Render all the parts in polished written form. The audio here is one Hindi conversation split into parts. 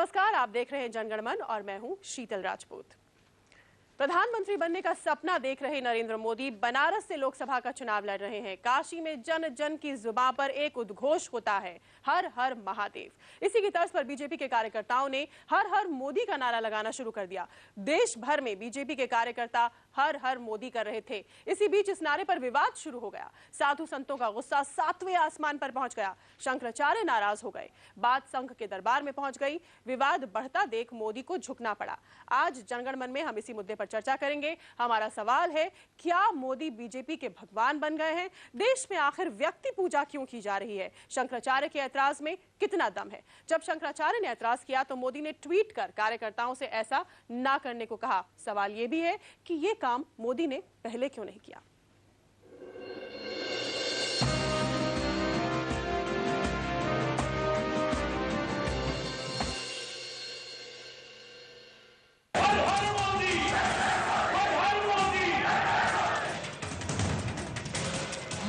नमस्कार, आप देख रहे हैं जनगण मन और मैं हूं शीतल राजपूत। प्रधानमंत्री बनने का सपना देख रहे नरेंद्र मोदी बनारस से लोकसभा का चुनाव लड़ रहे हैं। काशी में जन जन की जुबान पर एक उद्घोष होता है, हर हर महादेव। इसी की तर्ज पर बीजेपी के कार्यकर्ताओं ने हर हर मोदी का नारा लगाना शुरू कर दिया। देश भर में बीजेपी के कार्यकर्ता हर हर मोदी कर रहे थे। इसी बीच इस नारे पर विवाद शुरू हो गया। साधु संतों का गुस्सा 7वें आसमान पर पहुंच गया। शंकराचार्य नाराज हो गए। बात संघ के दरबार में पहुंच गई। विवाद बढ़ता देख मोदी को झुकना पड़ा। आज जनगण मन में हम इसी मुद्दे पर चर्चा करेंगे। हमारा सवाल है, क्या मोदी बीजेपी के भगवान बन गए हैं? देश में आखिर व्यक्ति पूजा क्यों की जा रही है? शंकराचार्य के ऐतराज में कितना दम है? जब शंकराचार्य ने ऐतराज किया तो मोदी ने ट्वीट कर कार्यकर्ताओं से ऐसा ना करने को कहा। सवाल यह भी है कि यह काम मोदी ने पहले क्यों नहीं किया?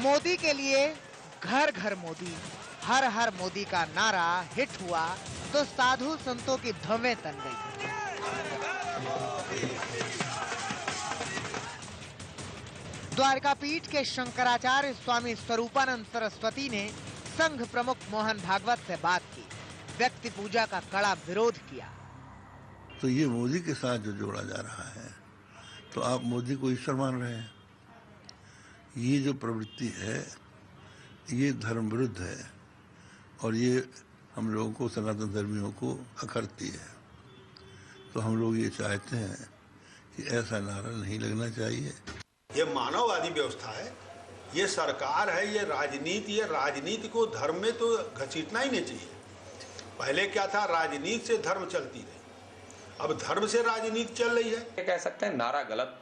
मोदी के लिए घर घर मोदी, हर हर मोदी का नारा हिट हुआ तो साधु संतों की भवें तन गई। द्वारकापीठ के शंकराचार्य स्वामी स्वरूपानंद सरस्वती ने संघ प्रमुख मोहन भागवत से बात की, व्यक्ति पूजा का कड़ा विरोध किया। तो ये मोदी के साथ जो जोड़ा जा रहा है, तो आप मोदी को ईश्वर मान रहे हैं। ये जो प्रवृत्ति है ये धर्म विरुद्ध है और ये हम लोगों को, सनातन धर्मियों को अखरती है। तो हम लोग ये चाहते हैं कि ऐसा नारा नहीं लगना चाहिए। ये मानववादी व्यवस्था है, ये सरकार है, ये राजनीति को धर्म में तो घसीटना ही नहीं चाहिए। पहले क्या था, राजनीति से धर्म चलती रही, अब धर्म से राजनीति चल रही है। कह सकते हैं नारा गलत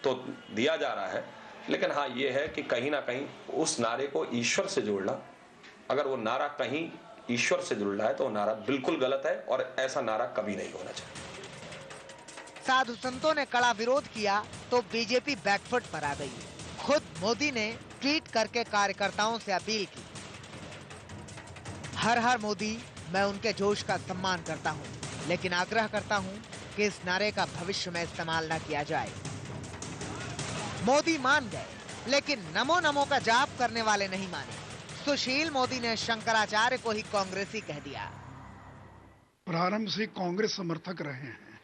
तो दिया जा रहा है, लेकिन हाँ ये है कि कहीं ना कहीं उस नारे को ईश्वर से जोड़ना, अगर वो नारा कहीं ईश्वर से जुड़ रहा है तो वो नारा बिल्कुल गलत है और ऐसा नारा कभी नहीं होना चाहिए। साधु संतों ने कड़ा विरोध किया तो बीजेपी बैकफुट पर आ गई। खुद मोदी ने ट्वीट करके कार्यकर्ताओं से अपील की, हर हर मोदी, मैं उनके जोश का सम्मान करता हूं, लेकिन आग्रह करता हूं कि इस नारे का भविष्य में इस्तेमाल न किया जाए। मोदी मान गए, लेकिन नमो नमो का जाप करने वाले नहीं माने। सुशील मोदी ने शंकराचार्य को ही कांग्रेसी कह दिया। प्रारंभ से कांग्रेस समर्थक रहे हैं,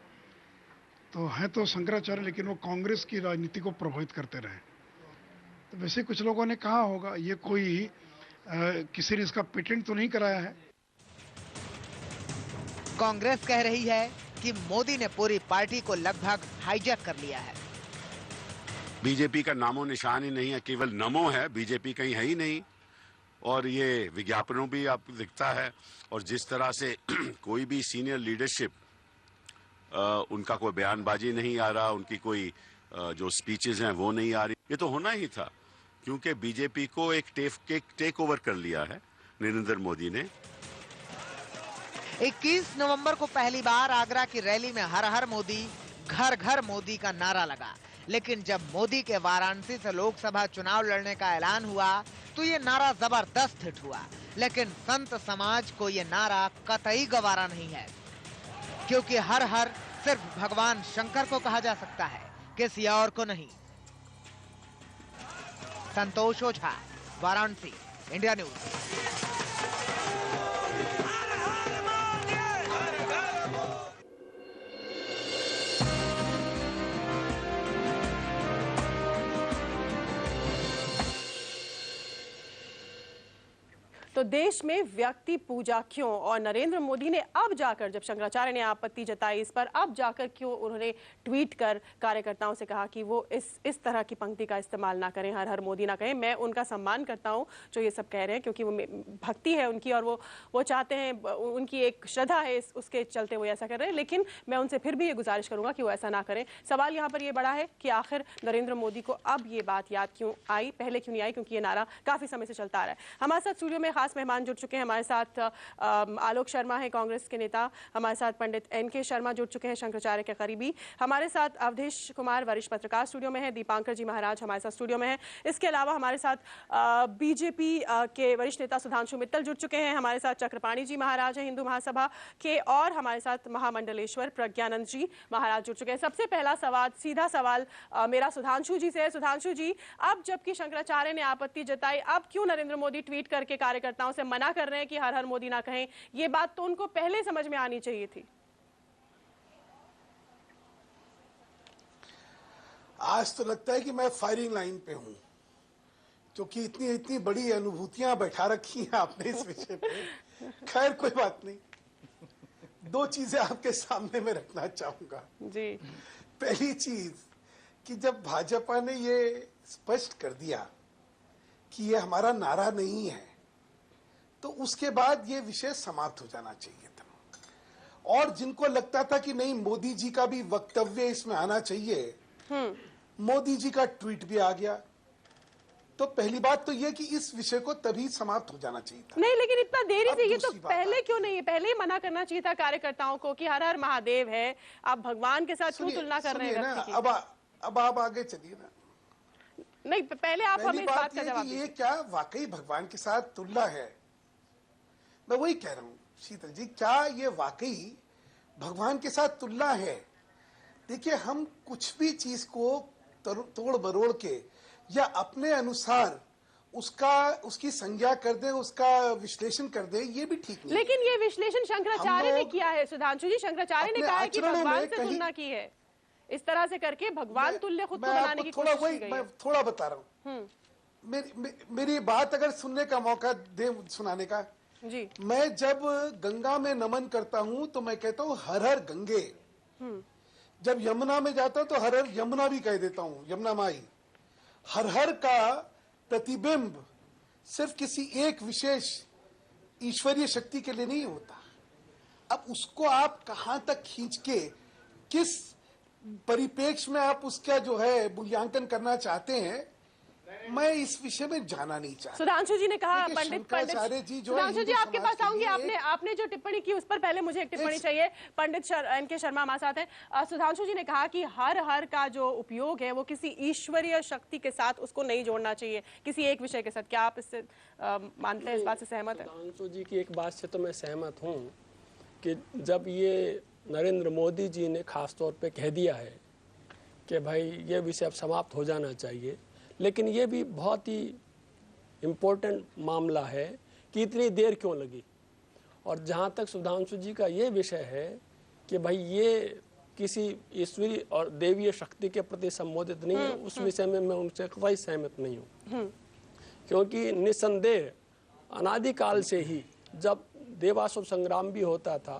तो है तो शंकराचार्य, लेकिन वो कांग्रेस की राजनीति को प्रभावित करते रहे। तो वैसे कुछ लोगों ने कहा होगा ये कोई किसी ने इसका पेटेंट तो नहीं कराया है। कांग्रेस कह रही है कि मोदी ने पूरी पार्टी को लगभग हाईजैक कर लिया है। बीजेपी का नामो निशान ही नहीं है, केवल नमो है, बीजेपी कहीं है ही नहीं। और ये विज्ञापनों भी आपको दिखता है, और जिस तरह से कोई भी सीनियर लीडरशिप, उनका कोई बयानबाजी नहीं आ रहा, उनकी कोई जो स्पीचेस हैं वो नहीं आ रही। ये तो होना ही था, क्योंकि बीजेपी को एक टेक ओवर कर लिया है नरेंद्र मोदी ने। 21 नवंबर को पहली बार आगरा की रैली में हर हर मोदी, घर घर मोदी का नारा लगा, लेकिन जब मोदी के वाराणसी से लोकसभा चुनाव लड़ने का ऐलान हुआ तो ये नारा जबरदस्त हिट हुआ। लेकिन संत समाज को ये नारा कतई गवारा नहीं है, क्योंकि हर हर सिर्फ भगवान शंकर को कहा जा सकता है, किसी और को नहीं। संतोष ओझा, वाराणसी, इंडिया न्यूज। तो देश में व्यक्ति पूजा क्यों, और नरेंद्र मोदी ने अब जाकर, जब शंकराचार्य ने आपत्ति जताई इस पर, अब जाकर क्यों उन्होंने ट्वीट कर कार्यकर्ताओं से कहा कि वो इस तरह की पंक्ति का इस्तेमाल ना करें, हर हर मोदी ना कहें। मैं उनका सम्मान करता हूं जो ये सब कह रहे हैं, क्योंकि वो भक्ति है उनकी और वो चाहते हैं, उनकी एक श्रद्धा है, उसके चलते वो ऐसा कर रहे हैं। लेकिन मैं उनसे फिर भी ये गुजारिश करूंगा कि वो ऐसा ना करें। सवाल यहाँ पर ये बड़ा है कि आखिर नरेंद्र मोदी को अब ये बात याद क्यों आई, पहले क्यों नहीं आई, क्योंकि ये नारा काफी समय से चलता आ रहा है। हमारे साथ स्टूडियो में खास खास मेहमान जुड़ चुके हैं हमारे साथ। आलोक शर्मा है कांग्रेस के नेता, हमारे साथ पंडित NK शर्मा जुड़ चुके हैं, शंकराचार्य के करीबी। हमारे साथ अवधेश कुमार वरिष्ठ पत्रकार स्टूडियो में है, दीपांकर जी महाराज हमारे साथ स्टूडियो में है। इसके अलावा हमारे साथ बीजेपी के वरिष्ठ नेता सुधांशु मित्तल जुड़ चुके हैं, हमारे साथ चक्रपाणी जी महाराज हैं हिंदू महासभा के, और हमारे साथ महामंडलेश्वर प्रज्ञानंद जी महाराज जुड़ चुके हैं। सबसे पहला सवाल, सीधा सवाल मेरा सुधांशु जी से है। सुधांशु जी, अब जबकि शंकराचार्य ने आपत्ति जताई, अब क्यों नरेंद्र मोदी ट्वीट करके कार्यकर्ताओं से मना कर रहे हैं कि हर हर मोदी ना कहें? ये बात तो उनको पहले समझ में आनी चाहिए थी। आज तो लगता है कि मैं फायरिंग लाइन पे हूं, क्योंकि इतनी इतनी बड़ी अनुभूतियां बैठा रखी हैं आपने इस विषय पे। खैर कोई बात नहीं, दो चीजें आपके सामने मैं रखना चाहूंगा जी। पहली चीज कि जब भाजपा ने ये स्पष्ट कर दिया कि ये हमारा नारा नहीं है, तो उसके बाद ये विषय समाप्त हो जाना चाहिए था। और जिनको लगता था कि नहीं मोदी जी का भी वक्तव्य इसमें आना चाहिए, मोदी जी का ट्वीट भी आ गया, तो पहली बात तो यह कि इस विषय को तभी समाप्त हो जाना चाहिए था। नहीं, लेकिन इतना देरी से, ये तो दूसरी बात पहले क्यों नहीं है? पहले ही मना करना चाहिए था कार्यकर्ताओं को कि हर हर महादेव है, आप भगवान के साथ क्यों तुलना कर रहे हैं? अब आप आगे चलिए ना। नहीं, पहले आप हमें इस बात का जवाब ये क्या वाकई भगवान के साथ तुलना है? मैं वही कह रहा हूँ शीतल जी, क्या ये वाकई भगवान के साथ तुलना है? देखिए, हम कुछ भी चीज को तोड़ मरोड़ के या अपने अनुसार उसकी संज्ञा कर दे, उसका विश्लेषण कर दे, ये भी ठीक नहीं। लेकिन ये विश्लेषण शंकराचार्य ने किया है सुधांशु जी। शंकराचार्य ने कहा है कि भगवान से तुलना की है, इस तरह से करके भगवान तुल्य खुद को बनाने की कोशिश की गई है। मैं थोड़ा बता रहा हूँ, मेरी बात अगर सुनने का मौका दे, सुनाने का जी। मैं जब गंगा में नमन करता हूँ तो मैं कहता हूँ हर हर गंगे। जब यमुना में जाता हूँ तो हर हर यमुना भी कह देता हूँ, यमुना माई। हर हर का प्रतिबिंब सिर्फ किसी एक विशेष ईश्वरीय शक्ति के लिए नहीं होता। अब उसको आप कहां तक खींच के, किस परिप्रेक्ष्य में आप उसका जो है मूल्यांकन करना चाहते हैं, मैं इस विषय में जाना नहीं चाहता। सुधांशु जी ने कहा, पंडित जी सुधांशु जी आपके पास आऊंगी। आपने जो टिप्पणी की उस पर पहले मुझे एक टिप्पणी चाहिए। पंडित NK शर्मा हमारे साथ हैं। सुधांशु जी ने कहा कि हर हर का जो उपयोग है वो किसी ईश्वरीय शक्ति के साथ उसको नहीं जोड़ना चाहिए, किसी एक विषय के साथ। क्या आप इससे मानते हैं, इस बात से सहमत है? सुधांशु जी की एक बात से तो मैं सहमत हूँ कि जब ये नरेंद्र मोदी जी ने खास तौर पे कह दिया है कि भाई ये विषय अब समाप्त हो जाना चाहिए, लेकिन ये भी बहुत ही इम्पोर्टेंट मामला है कि इतनी देर क्यों लगी। और जहाँ तक सुधांशु जी का ये विषय है कि भाई ये किसी ईश्वरीय और देवीय शक्ति के प्रति संबोधित नहीं है, उस विषय में मैं उनसे कतई सहमत नहीं हूँ। क्योंकि निसंदेह अनादिकाल से ही जब देवासुर संग्राम भी होता था,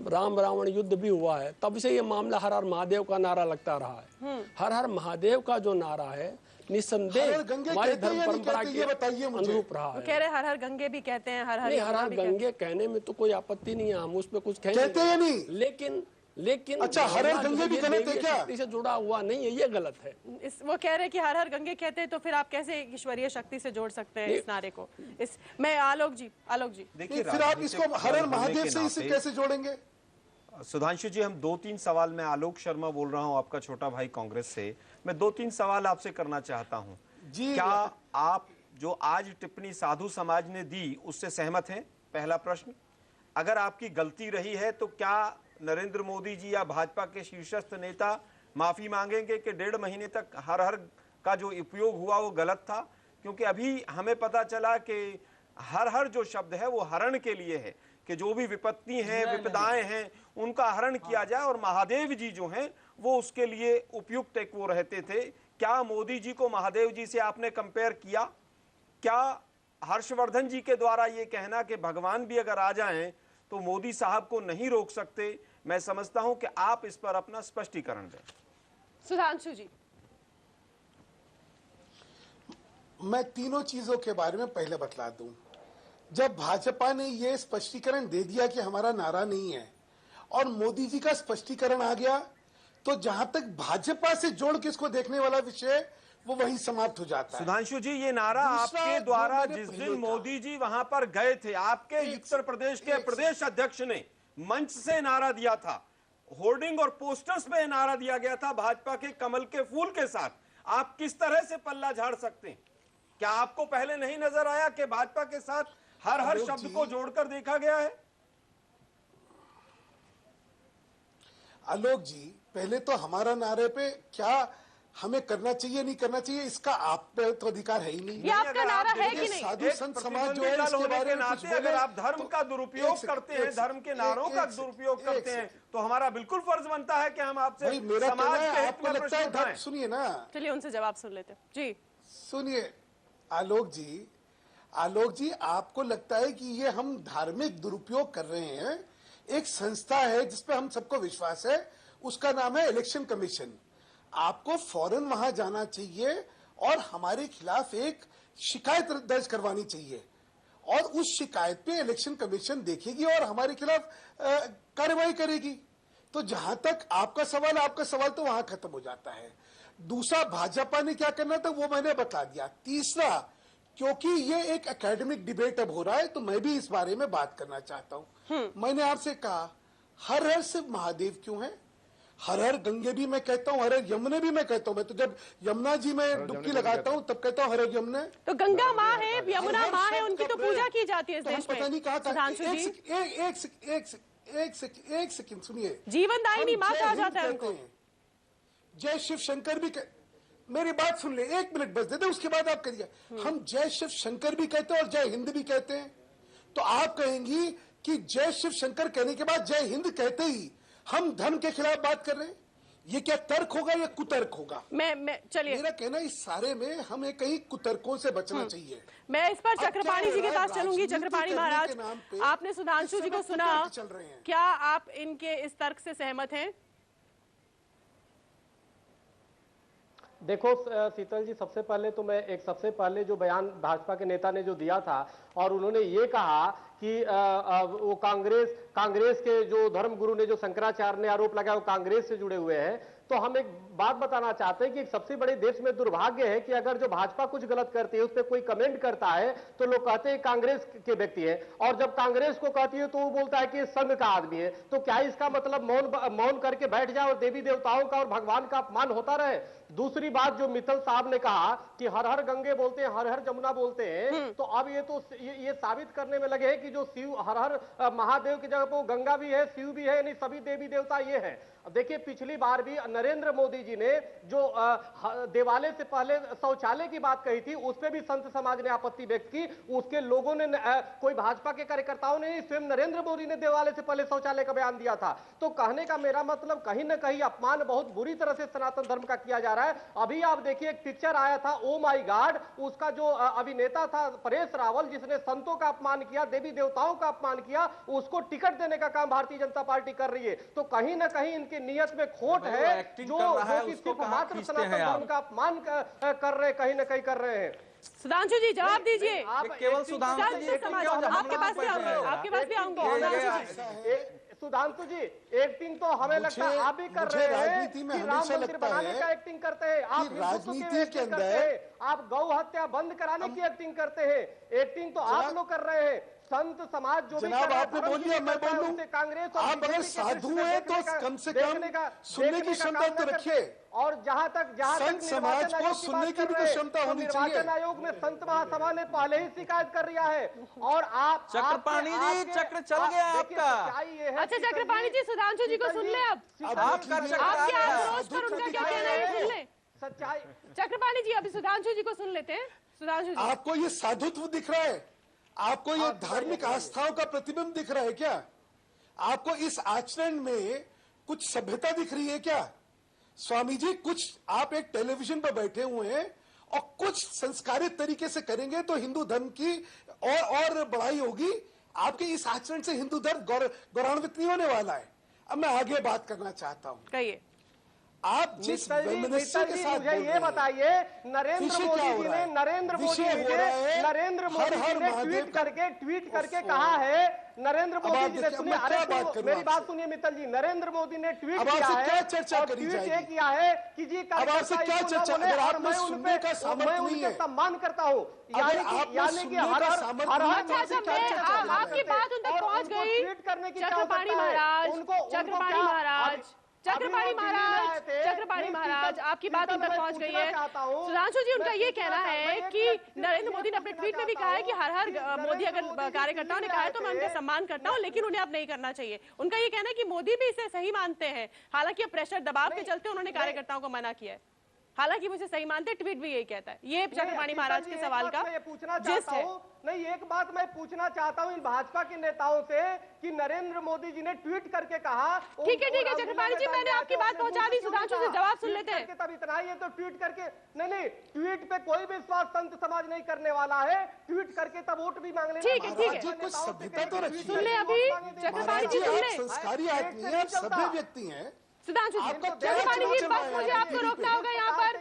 राम रावण युद्ध भी हुआ है, तब से ये मामला हर हर महादेव का नारा लगता रहा है। हर हर महादेव का जो नारा है निसंदेह हमारे धर्म परंपरा के अनुरूप रहा है। कह रहे हर हर गंगे भी कहते हैं, हर हर गंगे कहने में तो कोई आपत्ति नहीं है, हम उस पर कुछ कहते हैं नहीं, लेकिन अच्छा हर हर गंगे भी कहते हैं क्या? से जुड़ा हुआ नहीं है, ये गलत है। वो कह रहे कि हर हर गंगे कहते हैं, तो फिर आप कैसे ईश्वरीय शक्ति से जोड़ सकते हैं इस नारे को? मैं आलोक जी देखिए, फिर आप इसको हर हर महादेव से इसे कैसे जोड़ेंगे? सुधांशु जी, हम 2-3 सवाल, मैं आलोक शर्मा बोल रहा हूं, आपका छोटा भाई कांग्रेस से। मैं 2-3 सवाल आपसे करना चाहता हूं जी। क्या आप जो आज टिप्पणी साधु समाज ने दी उससे सहमत हैं? पहला प्रश्न। अगर आपकी गलती रही है तो क्या नरेंद्र मोदी जी या भाजपा के शीर्षस्थ नेता माफी मांगेंगे कि 1.5 महीने तक हर हर का जो उपयोग हुआ वो गलत था? क्योंकि अभी हमें पता चला कि हर हर जो शब्द है वो हरण के लिए है, कि जो भी विपत्ति हैं, विपदाएं हैं, उनका हरण किया जाए, और महादेव जी जो हैं वो उसके लिए उपयुक्त एक वो रहते थे। क्या मोदी जी को महादेव जी से आपने कंपेयर किया? क्या हर्षवर्धन जी के द्वारा ये कहना कि भगवान भी अगर आ जाएं तो मोदी साहब को नहीं रोक सकते? मैं समझता हूं कि आप इस पर अपना स्पष्टीकरण दें। सुधांशु जी, मैं तीनों चीजों के बारे में पहले बतला दूं। जब भाजपा ने यह स्पष्टीकरण दे दिया कि हमारा नारा नहीं है और मोदी जी का स्पष्टीकरण आ गया, तो जहां तक भाजपा से जोड़ के इसको देखने वाला विषय, वो वहीं समाप्त हो जाता है। सुधांशु जी, ये नारा आपके द्वारा जिस दिन मोदी जी वहां पर गए थे, आपके उत्तर प्रदेश के प्रदेश अध्यक्ष ने मंच से नारा दिया था, होर्डिंग और पोस्टर्स में नारा दिया गया था भाजपा के कमल के फूल के साथ। आप किस तरह से पल्ला झाड़ सकते हैं? क्या आपको पहले नहीं नजर आया कि भाजपा के साथ हर हर शब्द को जोड़कर देखा गया है? आलोक जी, पहले तो हमारा नारे पे क्या हमें करना चाहिए नहीं करना चाहिए इसका आप पे तो अधिकार है ही नहीं। ये आपका नारा है कि नहीं? साधु संत समाज जो है इसके बारे में कुछ बोले, अगर आप धर्म का दुरुपयोग करते हैं, धर्म के नारों का दुरुपयोग करते हैं, तो हमारा बिल्कुल फर्ज बनता है कि हम आपसे समाज के हित में प्रश्न उठाएं। सुनिए ना, चलिए उनसे जवाब सुन लेते हैं जी। सुनिए आलोक जी, आपको लगता है कि ये हम धार्मिक दुरुपयोग कर रहे हैं? एक संस्था है जिसपे हम सबको विश्वास है, उसका नाम है इलेक्शन कमीशन। आपको फौरन वहां जाना चाहिए और हमारे खिलाफ एक शिकायत दर्ज करवानी चाहिए और उस शिकायत पे इलेक्शन कमीशन देखेगी और हमारे खिलाफ कार्रवाई करेगी। तो जहां तक आपका सवाल तो वहां खत्म हो जाता है। दूसरा, भाजपा ने क्या करना था वो मैंने बता दिया। तीसरा, क्योंकि ये एक एकेडमिक डिबेट अब हो रहा है तो मैं भी इस बारे में बात करना चाहता हूं। मैंने आपसे कहा हर हर सिर्फ महादेव क्यों है? हर हर गंगे भी मैं कहता हूँ, हर हर यमुने भी मैं कहता हूँ। मैं तो जब यमुना जी में डुबकी लगाता हूँ तब कहता हूँ हर हर यमुने। तो गंगा माँ है, यमुना माँ है, उनकी तो पूजा की जाती है इस देश में। पता नहीं कहा था। एक सेकंड सुनिए, जीवनदायिनी माँ कहा जाता है उनको। जय शिव शंकर भी मेरी बात सुन ले, 1 मिनट बस दे दे, उसके बाद आप करिए। हम जय शिव शंकर भी कहते हैं और जय हिंद भी कहते हैं। तो आप कहेंगी कि जय शिव शंकर कहने के बाद जय हिंद कहते ही हम धर्म के खिलाफ बात कर रहे हैं? ये क्या तर्क होगा या कुतर्क होगा? मैं चलिए, मेरा कहना इस सारे में हमें कहीं कुतर्कों से बचना चाहिए। मैं इस पर चक्रपाणी जी के पास चलूंगी। चक्रपाणी महाराज, आपने सुधांशु जी को सुना, क्या आप इनके इस तर्क से सहमत हैं? देखो शीतल जी, सबसे पहले जो बयान भाजपा के नेता ने जो दिया था और उन्होंने ये कहा कि वो कांग्रेस के जो धर्मगुरु ने जो शंकराचार्य ने आरोप लगाया वो कांग्रेस से जुड़े हुए हैं। तो हम एक बात बताना चाहते हैं कि एक सबसे बड़े देश में दुर्भाग्य है कि अगर जो भाजपा कुछ गलत करती है उस पर कोई कमेंट करता है तो लोग कहते हैं कांग्रेस के व्यक्ति है, और जब कांग्रेस को कहती है तो वो बोलता है कि संघ का आदमी है। तो क्या इसका मतलब मौन करके बैठ जाए और देवी देवताओं का और भगवान का अपमान होता रहे? दूसरी बात, जो मित्तल साहब ने कहा कि हर हर गंगे बोलते हैं, हर हर जमुना बोलते हैं, तो अब ये साबित करने में लगे हैं कि जो शिव हर हर महादेव की जगह पर गंगा भी है, शिव भी है, यानी सभी देवी देवता ये है। देखिए पिछली बार भी नरेंद्र मोदी जी ने जो दिवाली से पहले शौचालय की बात कही थी उस पर भी संत समाज ने आपत्ति व्यक्त की। उसके लोगों ने कोई भाजपा के कार्यकर्ताओं ने, स्वयं नरेंद्र मोदी ने दिवाली से पहले शौचालय का बयान दिया था। तो कहने का मेरा मतलब कहीं ना कहीं अपमान बहुत बुरी तरह से सनातन धर्म का किया जा रहा है। अभी आप देखिए एक पिक्चर आया था ओ माई गॉड, उसका जो अभिनेता था परेश रावल, जिसने संतों का अपमान किया, देवी देवताओं का अपमान किया, उसको टिकट देने का काम भारतीय जनता पार्टी कर रही है। तो कहीं ना कहीं इनकी नीयत में खोट है, जो सिर्फ मात्र सनातन धर्म का अपमान कर रहे, कहीं ना कहीं कर रहे हैं। सुधांशु जी जवाब दीजिए। आप केवल सुधांशु जी आपके पास भी आऊंगी। सुधांशु जी, एक्टिंग तो हमें लगता है आप भी कर रहे हैं कि राम मंदिर बनाने का एक्टिंग करते हैं, आप राजनीति के अंदर आप गौ हत्या बंद कराने की एक्टिंग करते हैं। एक्टिंग तो आप लोग कर रहे हैं। संत समाज जो भी जनाब आपने बोल दिया, मैं बोल लूं। कांग्रेस आप अगर साधु हैं तो कम से कम सुनने की क्षमता तो रखिए। और जहां तक संत समाज को सुनने की भी तो क्षमता होनी चाहिए। निर्वाचन आयोग में संत महासभा ने पहले ही शिकायत कर दिया है और आप चक्रपाणी जी, चक्र चल गया आपका। अच्छा चक्रपाणी जी, सुधांशु जी को सुन ले। अब आपके आक्रोश पर उनका क्या कहना है सुन ले। सच्चाई चक्रपाणी जी, अभी सुधांशु जी को सुन लेते हैं। सुधांशु जी, आपको ये साधुत्व दिख रहा है? आपको ये धार्मिक आस्थाओं का प्रतिबिंब दिख रहा है क्या? आपको इस आचरण में कुछ सभ्यता दिख रही है क्या? स्वामी जी, कुछ आप एक टेलीविजन पर बैठे हुए हैं और कुछ संस्कारित तरीके से करेंगे तो हिंदू धर्म की और बढ़ाई होगी। आपके इस आचरण से हिंदू धर्म गौरवान्वित नहीं होने वाला है। अब मैं आगे बात करना चाहता हूं। कहिए। आप जिस वैमनस्य के साथ मुझे ये बताइए, नरेंद्र मोदी जी ने ट्वीट करके कहा है, नरेंद्र मोदी जी ने, सुनिए, मेरी बात सुनिए मित्तल जी, नरेंद्र मोदी ने ट्वीट किया है, और ट्वीट ये किया है कि जी मैं उनके सम्मान करता हूँ, यानी कि हर आपकी बात उन तक पहुंच गई। ट्वीट करने की चक्रपाणी महाराज, चक्रपाणी महाराज, आपकी बात उन तक पहुंच गई है। सुधांशु जी, उनका ये कहना है कि नरेंद्र मोदी ने अपने ट्वीट में भी कहा है कि हर हर मोदी अगर कार्यकर्ताओं ने कहा है तो मैं उनका सम्मान करता हूं, लेकिन उन्हें अब नहीं करना चाहिए। उनका ये कहना है कि मोदी भी इसे सही मानते हैं, हालांकि अब प्रेशर दबाव के चलते उन्होंने कार्यकर्ताओं को मना किया है, हालांकि मुझे सही मानते, ट्वीट भी यही कहता है। ये चक्रपाणी महाराज के सवाल का जिस्ट है। नहीं, एक बात मैं पूछना चाहता हूं इन भाजपा के नेताओं से कि नरेंद्र मोदी जी ने ट्वीट करके कहा, ठीक है चक्रपाणी जी, मैंने आपकी बात पहुंचा दी, सुधांशु से जवाब सुन लेते हैं। तब इतना ही है तो ट्वीट करके नहीं, ट्वीट पे कोई विश्वास संत समाज नहीं करने वाला है, ट्वीट करके तब वोट भी मांग लेना। ठीक है, कुछ सभ्यता तो रखिए। सुन ले अभी चक्रपाणी जी, सुन ले, संस्कारी आदमी है, आप सभ्य व्यक्ति हैं। सुधांशु जी, चक्रपाणी जी, बस मुझे आपको रोकना होगा यहाँ पर,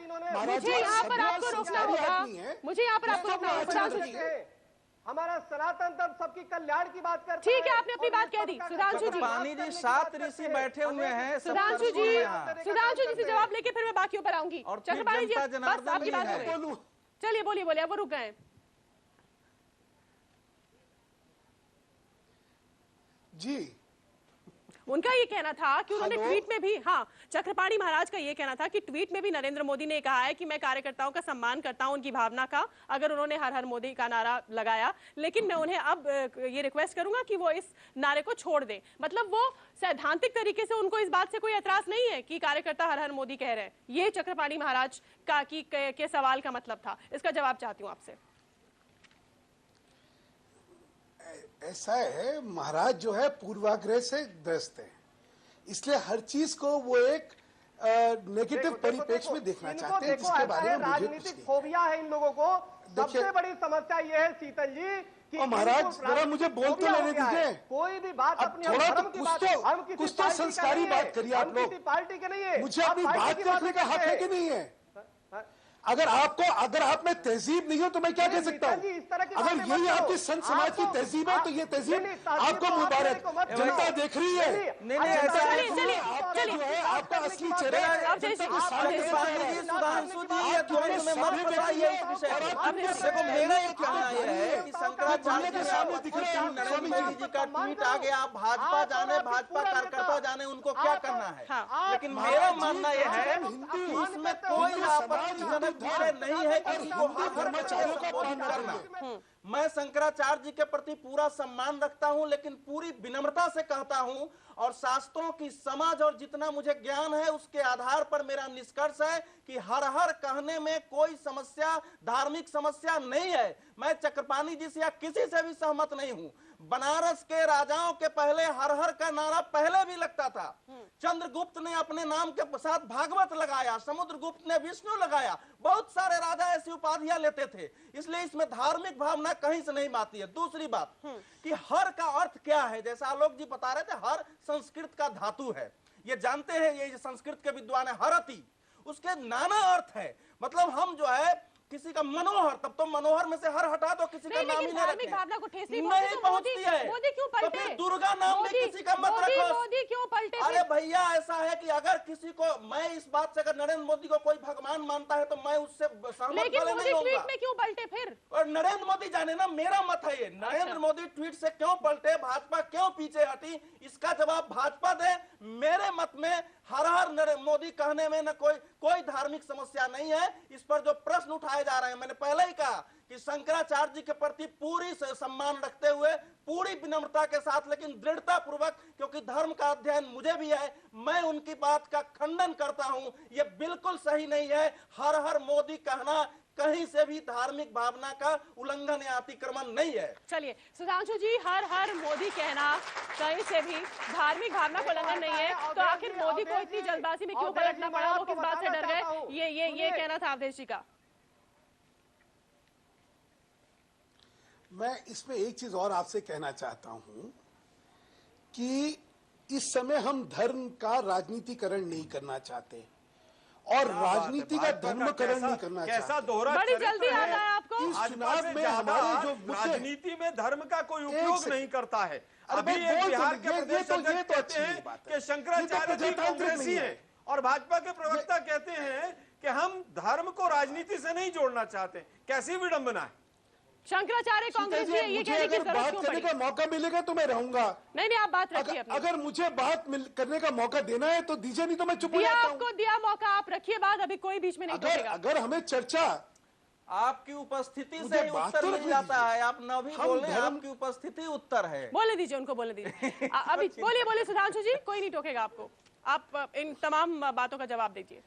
मुझे यहाँ पर आपको रोकना होगा, मुझे यहाँ पर आपको रोकना होगा। सुधांशु जी, हमारा सनातन धर्म सबकी कल्याण की बात करता है। ठीक है, आपने अपनी बात कह दी। सुधांशु जी, पानी जी, 7 ऋषि बैठे हुए हैं। सुधांशु जी से जवाब लेके फिर मैं बाकियों पर आऊंगी। चक्रपाणी जी, बस आपकी बात हो, चलिए बोलिए, अब वो रुक गए। जी, उनका ये कहना था कि उन्होंने ट्वीट में भी, हाँ, चक्रपाणी महाराज का ये कहना था कि ट्वीट में भी नरेंद्र मोदी ने कहा है कि मैं कार्यकर्ताओं का सम्मान करता हूं, उनकी भावना का, अगर उन्होंने हर हर मोदी का नारा लगाया, लेकिन मैं उन्हें अब ये रिक्वेस्ट करूंगा कि वो इस नारे को छोड़ दें। मतलब वो सैद्धांतिक तरीके से उनको इस बात से कोई एतराज नहीं है कि कार्यकर्ता हर हर मोदी कह रहे हैं। ये चक्रपाणी महाराज का के सवाल का मतलब था। इसका जवाब चाहती हूँ आपसे। ऐसा है, महाराज जो है पूर्वाग्रह से ग्रस्त है, इसलिए हर चीज को वो एक नेगेटिव परिप्रेक्ष्य में देखना चाहते हैं, जिसके बारे में राजनीतिक फोबिया है इन लोगों को। सबसे बड़ी समस्या ये है शीतल जी कि महाराज जरा मुझे बोल तो लेने दीजिए, कोई भी बात अपनी थोड़ा तो कुछ तो संस्कारी बात करिए आप लोग। पार्टी के नहीं है, मुझे अपनी बात रखने का हक है कि नहीं है? अगर आप में तहजीब नहीं हो तो मैं क्या कह सकता हूँ? अगर यही आपकी संत समाज की तहजीब है तो ये तहजीब आपको मुबारक, जनता देख रही है। आपका असली चेहरा मेरा ये कहना है कि शंकराचार्य के सामने दिख रहे हैं, नरेंद्र मोदी जी का ट्वीट आ गया, भाजपा जाने, भाजपा कार्यकर्ता जाने उनको क्या करना है, लेकिन मेरा मानना यह है कि इसमें कोई आपत्तिजनक विषय नहीं है किसी को कर्मचारियों का पालन करना। मैं शंकराचार्य जी के प्रति पूरा सम्मान रखता हूं, लेकिन पूरी विनम्रता से कहता हूं और शास्त्रों की समझ और जितना मुझे ज्ञान है उसके आधार पर मेरा निष्कर्ष है कि हर हर कहने में कोई समस्या, धार्मिक समस्या नहीं है। मैं चक्रपाणी जी से या किसी से भी सहमत नहीं हूं। बनारस के राजाओं के पहले हर हर का नारा पहले भी लगता था। चंद्रगुप्त ने अपने नाम के साथ भागवत लगाया, समुद्रगुप्त ने विष्णु लगाया, बहुत सारे राजा ऐसी उपाधियां लेते थे। इसलिए इसमें धार्मिक भावना कहीं से नहीं आती है। दूसरी बात कि हर का अर्थ क्या है, जैसा आलोक जी बता रहे थे, हर संस्कृत का धातु है, ये जानते हैं, ये संस्कृत के विद्वान है। हरति, उसके नाना अर्थ है। मतलब हम जो है किसी का मनोहर, तब तो मनोहर में से हर हटा दो, किसी का नाम ही नहीं रखें। भावना को ठेस नहीं पहुंचती है। मोदी क्यों पलटे? तो फिर दुर्गा नाम में किसी का मत रखो। मोदी क्यों पलटे? अरे भैया, ऐसा है कि अगर किसी को, मैं इस बात से अगर नरेंद्र मोदी को कोई भगवान मानता है तो मैं उससे सहमत नहीं होऊंगा। ट्वीट में क्यों पलटे फिर? और नरेंद्र मोदी जाने ना, मेरा मत है ये, नरेंद्र मोदी ट्वीट से क्यों पलटे, भाजपा क्यों पीछे हटी, इसका जवाब भाजपा दे। मेरे मत में हर हर नरेंद्र मोदी कहने में न कोई धार्मिक समस्या नहीं है। इस पर जो प्रश्न उठाए जा रहे हैं, मैंने पहले ही कहा कि शंकराचार्य जी के प्रति पूरी सम्मान रखते हुए, पूरी विनम्रता के साथ, लेकिन दृढ़ता पूर्वक, क्योंकि धर्म का अध्ययन मुझे भी है, मैं उनकी बात का खंडन करता हूं। ये बिल्कुल सही नहीं है। हर हर मोदी कहना कहीं से भी धार्मिक भावना का उल्लंघन या अतिक्रमण नहीं है। चलिए सुधांशु जी, हर हर मोदी कहना कहीं से भी धार्मिक भावना का उल्लंघन नहीं है, तो आखिर मोदी को इतनी जल्दबाजी में क्यों पलटना पड़ा? वो किस बात से डर गए? ये कहना था अवधेश जी का। मैं इसमें एक चीज और आपसे कहना चाहता हूं कि इस समय हम धर्म का राजनीतिकरण नहीं करना चाहते। और राजनीति का धर्मकरण नहीं करना कैसा चाहते। दोहरा बड़ी चरित्र जल्दी आ है। रहा है आपको। इस भाजपा चुनाव से में ज्यादा हमारे जो मुद्दे राजनीति में धर्म का कोई उपयोग नहीं करता है। अरे अभी मैं एक बोल तो बिहार ये के प्रदेश तो अध्यक्ष कहते अच्छी हैं बात है। कि शंकराचार्य जी कांग्रेसी नहीं है और भाजपा के प्रवक्ता कहते हैं कि हम धर्म को राजनीति से नहीं जोड़ना चाहते। कैसी विडंबना है। शंकराचार्य कांग्रेस है, ये कहने की अगर जरूरत बात क्यों करने पड़ी? का मौका मिलेगा तो मैं रहूंगा। नहीं आप बात रखिए अपनी। अगर मुझे बात करने का मौका देना है तो दीजिए, नहीं तो मैं चुप हो दिया जाता हूं। आपको दिया मौका, आप रखिए बात, अभी कोई बीच में नहीं टोकेगा। अगर हमें चर्चा आपकी उपस्थिति मुझे से ही बात उत्तर तो मिल रखने जाता दीजिए। है। आप न भी हम बोले, धर्म- आपकी उपस्थिति उत्तर है। बोले दीजिए उनको, बोले दीजिए। अभी बोलिए सुधांशु जी, कोई नहीं टोकेगा आपको। आप इन तमाम बातों का जवाब दीजिए।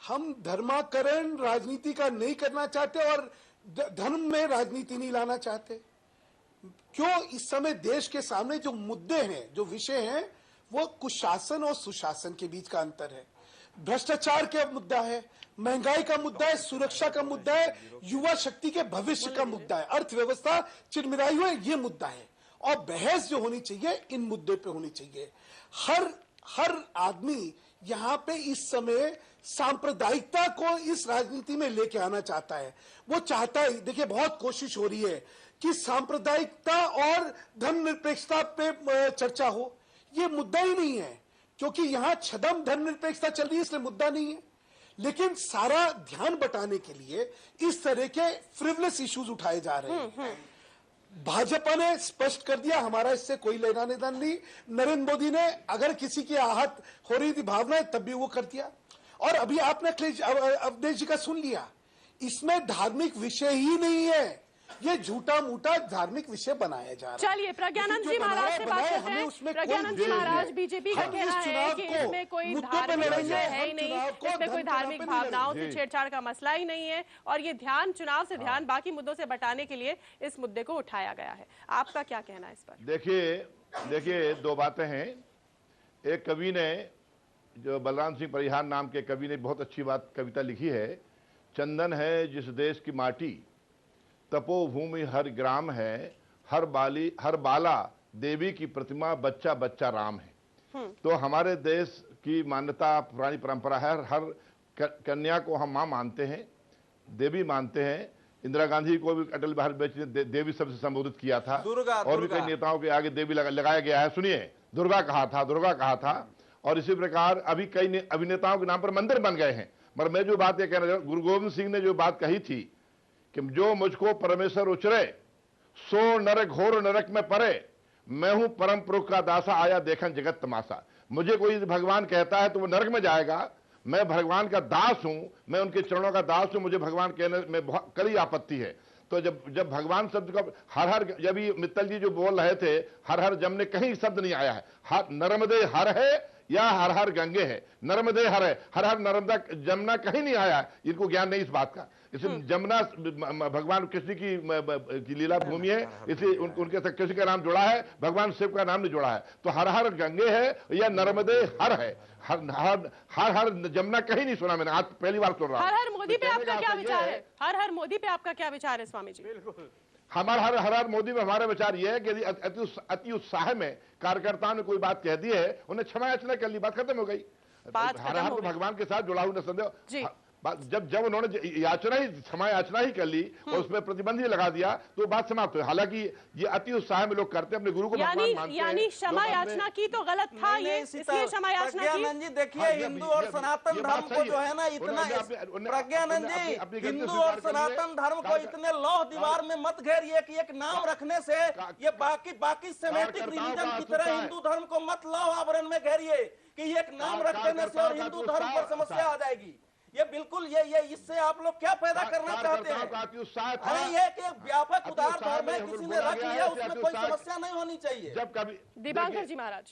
हम धर्माकरण राजनीति का नहीं करना चाहते और धर्म में राजनीति नहीं लाना चाहते। क्यों? इस समय देश के सामने जो मुद्दे हैं, जो विषय हैं, वो कुशासन और सुशासन के बीच का अंतर है। भ्रष्टाचार का मुद्दा है, महंगाई का मुद्दा है, सुरक्षा का मुद्दा है, युवा शक्ति के भविष्य का मुद्दा है, अर्थव्यवस्था चिरमिराई हुई, ये मुद्दा है। और बहस जो होनी चाहिए इन मुद्दे पे होनी चाहिए। हर आदमी यहाँ पे इस समय सांप्रदायिकता को इस राजनीति में लेके आना चाहता है। वो चाहता है, देखिए बहुत कोशिश हो रही है कि सांप्रदायिकता और धर्मनिरपेक्षता पे चर्चा हो। ये मुद्दा ही नहीं है, क्योंकि यहाँ छदम धर्मनिरपेक्षता चल रही है, इसलिए मुद्दा नहीं है। लेकिन सारा ध्यान बटाने के लिए इस तरह के फ्रिवलेस इश्यूज उठाए जा रहे हैं। भाजपा ने स्पष्ट कर दिया, हमारा इससे कोई लेना देना नहीं। नरेंद्र मोदी ने अगर किसी की आहत हो रही थी भावनाएं, तब भी वो कर दिया। और अभी आपने अवधेश जी का सुन लिया, इसमें धार्मिक विषय ही नहीं है, ये झूठा मूठा धार्मिक विषय बनाया जा रहा है। चलिए प्रज्ञानंद जी महाराज से बात करते हैं। प्रज्ञानंद जी महाराज, बीजेपी का कहना है कि इसमें कोई धार्मिक विषय है ही नहीं, इसमें कोई धार्मिक भावनाओं से छेड़छाड़ का मसला ही नहीं है, और ये ध्यान चुनाव से ध्यान बाकी मुद्दों से बटाने के लिए इस मुद्दे को उठाया गया है। आपका क्या कहना है इस पर? देखिए दो बातें हैं। एक कवि ने, जो बलराम सिंह परिहार नाम के कवि ने बहुत अच्छी बात कविता लिखी है। चंदन है जिस देश की माटी, तपोभूमि हर ग्राम है, हर बाला देवी की प्रतिमा, बच्चा बच्चा राम है। तो हमारे देश की मान्यता, पुरानी परंपरा है, हर कन्या को हम मां मानते हैं, देवी मानते हैं। इंदिरा गांधी को भी अटल बिहारी वाजपेयी ने देवी शब्द से संबोधित किया था, और भी कई नेताओं के आगे देवी लगाया गया है। सुनिए, दुर्गा कहा था। और इसी प्रकार अभी कई अभिनेताओं के नाम पर मंदिर बन गए हैं। मगर मैं जो बात ये कहना चाहता हूं, गुरु गोविंद सिंह ने जो बात कही थी कि जो मुझको परमेश्वर उचरे, सो नरक घोर नरक में परे, मैं हूं परम पुरुष का दासा, आया देखन जगत तमाशा। मुझे कोई भगवान कहता है तो वो नरक में जाएगा, मैं भगवान का दास हूं, मैं उनके चरणों का दास हूं, मुझे भगवान कहने में बहुत कड़ी आपत्ति है। तो जब भगवान शब्द का हर जब ये मित्तल जी जो बोल रहे थे, हर जम ने कहीं शब्द नहीं आया है। हर नर्मदे हर है या हर गंगे है, नर्मदे हर है, हर नर्मदा जमुना कहीं नहीं आया है। इनको ज्ञान नहीं इस बात का। इसे जमुना भगवान कृष्ण की लीला भूमि है, इसलिए उनके साथ कृष्ण का नाम जुड़ा है, भगवान शिव का नाम नहीं जुड़ा है। तो हर गंगे है या नर्मदे हर है, हर जमुना कहीं नहीं सुना मैंने, आज पहली बार सुन रहा हूं। हर मोदी पे आपका क्या विचार है? हर मोदी पे आपका क्या विचार है स्वामी जी? हमारा हर मोदी में हमारा विचार यह है कि यदि अति उत्साह में कार्यकर्ताओं ने कोई बात कह दी है, उन्हें क्षमा याचना कर ली, बात खत्म हो गई। हर तो भगवान के साथ जुड़ा हुआ संदेह। जब उन्होंने क्षमा याचना ही कर ली और उसमें प्रतिबंध ही लगा दिया तो बात समाप्त हुई। हालांकि ये अति उत्साह में लोग करते हैं, अपने गुरु को भगवान मानते हैं। यानी क्षमा याचना की तो गलत था, ये इसलिए क्षमा याचना की। प्रज्ञानंद जी देखिए, हिंदू और सनातन धर्म को जो है ना इतना, प्रज्ञानंद जी हिंदू और सनातन धर्म को इतने लौह दीवार में मत घेरिए कि एक नाम रखने से ये बाकी सेमेटिक रिलीजन की तरह हिंदू धर्म को मत लौह आवरण में घेरिए कि एक नाम रख देने से और हिंदू धर्म पर समस्या आ जाएगी। ये बिल्कुल ये इससे आप लोग क्या पैदा करना चाहते हैं? अरे ये कि व्यापक उदार धर्म है, किसी ने रख लिया, उसमें कोई समस्या नहीं होनी चाहिए। जब कभी दिबांकर जी महाराज,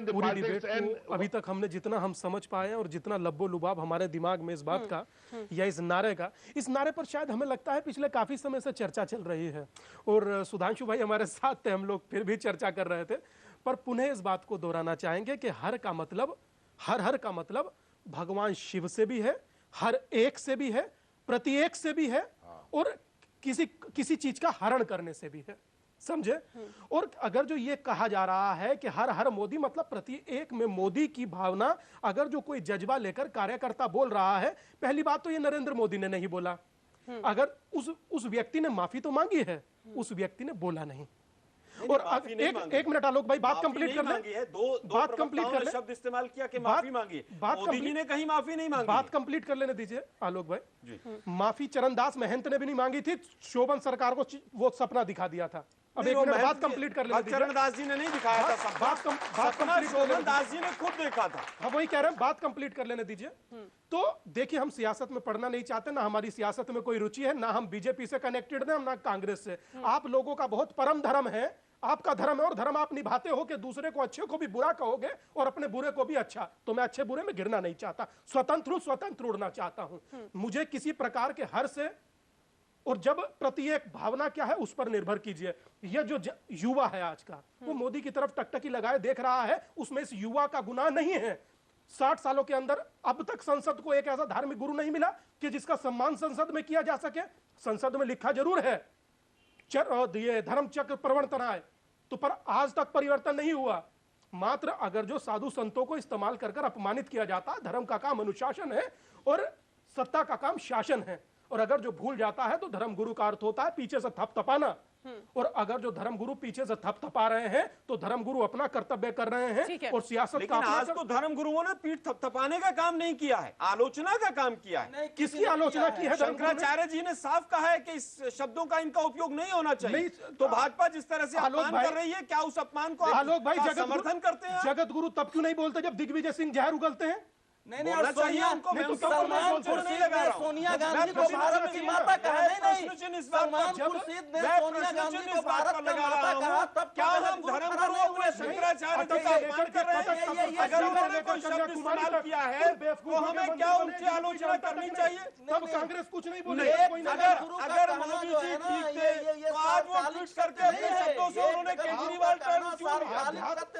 पूरी डिबेट को अभी तक हमने जितना हम समझ पाए और जितना लब्बो लुबाब हमारे दिमाग में इस बात का या इस नारे का, इस नारे पर शायद हमें लगता है पिछले काफी समय से चर्चा चल रही है। और सुधांशु भाई हमारे साथ थे, हम लोग फिर भी चर्चा कर रहे थे, पर पुनः इस बात को दोहराना चाहेंगे कि हर का मतलब भगवान शिव से भी है, हर एक से भी है, प्रत्येक से भी है, और किसी चीज का हरण करने से भी है। समझे। और अगर जो ये कहा जा रहा है कि हर हर मोदी, मतलब प्रति एक में मोदी की भावना, अगर जो कोई जज्बा लेकर कार्यकर्ता बोल रहा है, पहली बात तो ये नरेंद्र मोदी ने नहीं बोला। अगर उस व्यक्ति ने माफी तो मांगी है, उस व्यक्ति ने बोला नहीं। और एक मिनट आलोक भाई, बात कंप्लीट कर ले। बात कंप्लीट कर ले। शब्द इस्तेमाल किया कि माफी मांगी, मोदी जी ने कहीं माफी नहीं मांगी। बात कंप्लीट कर लेने दीजिए आलोक भाई। माफी चरणदास महंत ने भी नहीं मांगी थी, शोभन सरकार को वो सपना दिखा दिया था। अब एक मिनट बात कंप्लीट कर लेने दीजिए। चरणदास जी ने नहीं दिखाया था सपना, शोभन दास जी ने खुद देखा था। हम वही कह रहे हैं, बात कंप्लीट कर लेने दीजिए। तो देखिए, हम सियासत में पढ़ना नहीं चाहते, ना हमारी सियासत में कोई रुचि है, ना हम बीजेपी से कनेक्टेड हैं, ना कांग्रेस से। आप लोगों का बहुत परम धर्म है, आपका धर्म है, और धर्म आप निभाते हो कि दूसरे को अच्छे को भी बुरा कहोगे और अपने बुरे को भी अच्छा। तो मैं अच्छे बुरे में गिरना नहीं चाहता, स्वतंत्र उड़ना चाहता हूं। मुझे किसी प्रकार के हर से, और जब प्रत्येक भावना क्या है उस पर निर्भर कीजिए। यह जो युवा है आज का, वो मोदी की तरफ टकटकी लगाए देख रहा है, उसमें इस युवा का गुनाह नहीं है। 60 सालों के अंदर अब तक संसद को एक ऐसा धार्मिक गुरु नहीं मिला कि जिसका सम्मान संसद में किया जा सके। संसद में लिखा जरूर है ये धर्म चक्र प्रवर्तनाएं, तो पर आज तक परिवर्तन नहीं हुआ। मात्र अगर जो साधु संतों को इस्तेमाल कर अपमानित किया जाता, धर्म का काम अनुशासन है और सत्ता का काम शासन है। और अगर जो भूल जाता है तो धर्म गुरु का अर्थ होता है पीछे से थपथपाना। और अगर जो धर्म गुरु पीछे से थपथपा रहे हैं तो धर्म गुरु अपना कर्तव्य कर रहे हैं और सियासत का। आज तो धर्म गुरुओं ने पीठ थपथपाने का काम नहीं किया है, आलोचना का काम किया है। किसकी आलोचना की है? शंकराचार्य जी ने साफ कहा है कि इस शब्दों का इनका उपयोग नहीं होना चाहिए। तो भाजपा जिस तरह से अपमान कर रही है, क्या उस अपमान को आलोक भाई समर्थन करते हैं? जगत गुरु तब क्यों नहीं बोलते जब दिग्विजय सिंह जहर उगलते हैं? नहीं, और सोनिया सोनिया गांधी को भारत की माता कहा। नहीं, सलमान खुर्शीद ने सोनिया गांधी को भारत की माता कहा, तब क्या हम धर्म गुरुओं शंकराचार्य जी का अपमान कर रहे हैं? अगर उन्होंने कोई शब्द इस्तेमाल किया है तो हमें क्या उनकी आलोचना करनी चाहिए? तब कांग्रेस कुछ नहीं बोले। अगर मोदी जी ठीक थे तो आज वो ट्वीट करके अपने शब्दों से उन्होंने केजरीवाल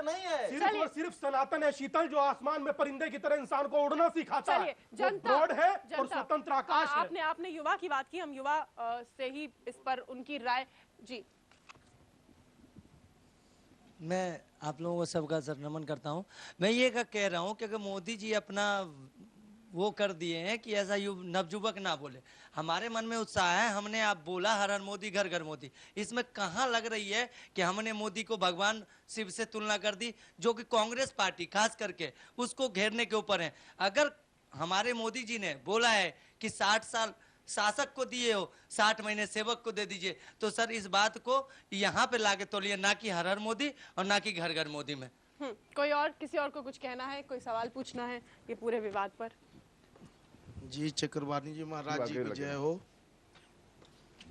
नहीं है। सिर्फ और सिर्फ सनातन है शीतल, जो आसमान में परिंदे की तरह इंसान को उड़ना सिखाता है। ब्रॉड है और स्वतंत्र आकाश है। आपने युवा की बात की, हम युवा से ही इस पर उनकी राय। जी, मैं आप लोगों को सबका सर नमन करता हूं। मैं ये कह रहा हूं कि अगर मोदी जी अपना वो कर दिए हैं कि ऐसा नवजुवक ना बोले, हमारे मन में उत्साह है। हमने आप बोला हर हर मोदी घर घर मोदी, इसमें कहाँ लग रही है कि हमने मोदी को भगवान शिव से तुलना कर दी, जो कि कांग्रेस पार्टी खास करके उसको घेरने के ऊपर है। अगर हमारे मोदी जी ने बोला है कि 60 साल शासक को दिए हो, 60 महीने सेवक को दे दीजिए, तो सर इस बात को यहाँ पे लाके तोलिए, ना कि हर हर मोदी और ना कि घर घर मोदी में। कोई और, किसी और को कुछ कहना है, कोई सवाल पूछना है ये पूरे विवाद पर? जी, चक्रवाणी जी महाराज जी की जय हो।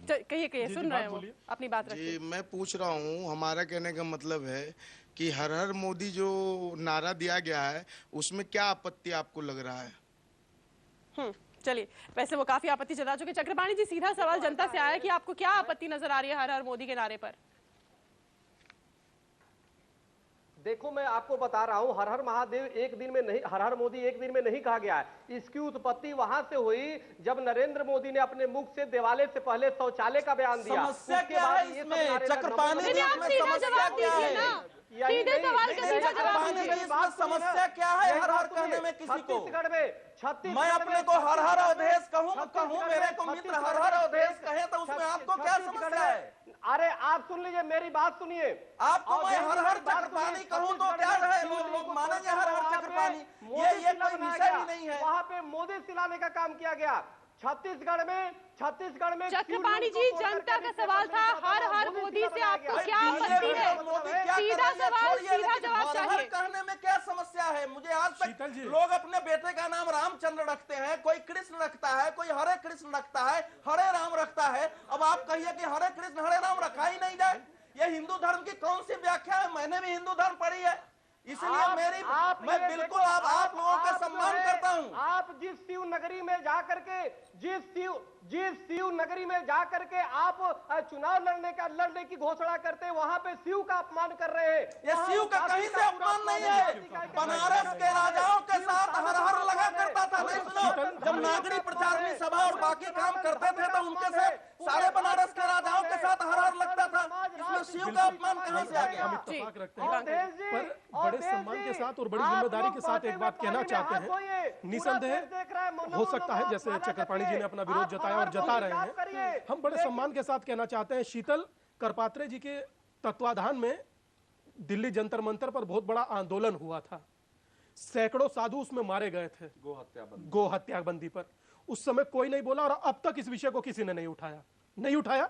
कहिए सुन रहे हो, अपनी बात रखिए। जी, मैं पूछ रहा हूँ, हमारा कहने का मतलब है कि हर हर मोदी जो नारा दिया गया है उसमें क्या आपत्ति आपको लग रहा है? चलिए, वैसे वो काफी आपत्ति जता चुके। चक्रपाणी जी, सीधा सवाल जनता से आया कि आपको क्या आपत्ति नजर आ रही है हर हर मोदी के नारे पर? देखो, मैं आपको बता रहा हूं, हर हर महादेव एक दिन में नहीं, हर हर मोदी एक दिन में नहीं कहा गया है। इसकी उत्पत्ति वहां से हुई जब नरेंद्र मोदी ने अपने मुख से दिवाली से पहले शौचालय का बयान दिया। समस्या क्या है इसमें? चक्रपाणी जी, समस्या क्या है? सीधे सवाल का सीधा जवाब दीजिए। समस्या क्या है हर हर कहने में किसी को? छत्तीसगढ़ में मैं अपने को हर हर अवधेश कहूँ, मेरे को मित्र हर हर अवधेश कहे, तो उसमें आपको क्या समस्या है? अरे आप सुन लीजिए, मेरी बात सुनिए। आपको मैं हर हर चक्रपाणी कहूँ तो क्या है? लोग मानेंगे हर हर चक्रपाणी? ये कोई विषय ही नहीं है। वहाँ पे मोदी सिलाने का काम किया गया। छत्तीसगढ़ में चक्रपाणी जी, जनता का सवाल था हर हर मोदी से आपको क्या आपत्ति है? सीधा सवाल, सीधा जवाब चाहिए। कहने में क्या समस्या है? मुझे आज तक लोग अपने बेटे का नाम रामचंद्र रखते हैं, कोई कृष्ण रखता है, कोई हरे कृष्ण रखता है, हरे राम रखता है। अब आप कहिए कि हरे कृष्ण हरे राम रखा ही नहीं जाए, ये हिंदू धर्म की कौन सी व्याख्या है? मैंने भी हिंदू धर्म पढ़ी है, इसलिए मैं बिल्कुल आप लोगों का सम्मान करता हूं। आप जिस शिव नगरी में जाकर के जिस शिव नगरी में जाकर के आप चुनाव लड़ने की घोषणा करते हैं, वहां पे शिव का अपमान कर रहे हैं। ये शिव का कहीं से अपमान नहीं है। बनारस के राजाओं के साथ हर हर लगा करता था, नहीं सुनो? जब नागरी प्रचारणी सभा और बाकी काम करते थे तो उनके से सारे बनारस के राजाओं के साथ हर हर लगता था। इसमें शिव मोदियों का अपमान कहां से आ गया? हम इत्तेफाक रखते हैं, पर बड़े सम्मान के साथ और बड़ी जिम्मेदारी के साथ एक बात कहना चाहते हैं। निसंदेह हो सकता है, जैसे चक्रपाणी जी ने अपना विरोध जताया और जता रहे हैं, हम बड़े सम्मान के साथ कहना चाहते हैं, शीतल करपात्रे जी के तत्वाधान में दिल्ली जंतर मंतर पर बहुत बड़ा आंदोलन हुआ था। सैकड़ों साधु उसमें मारे गए थे गो हत्याबंदी पर। उस समय कोई नहीं बोला और अब तक इस विषय को किसी ने नहीं उठाया।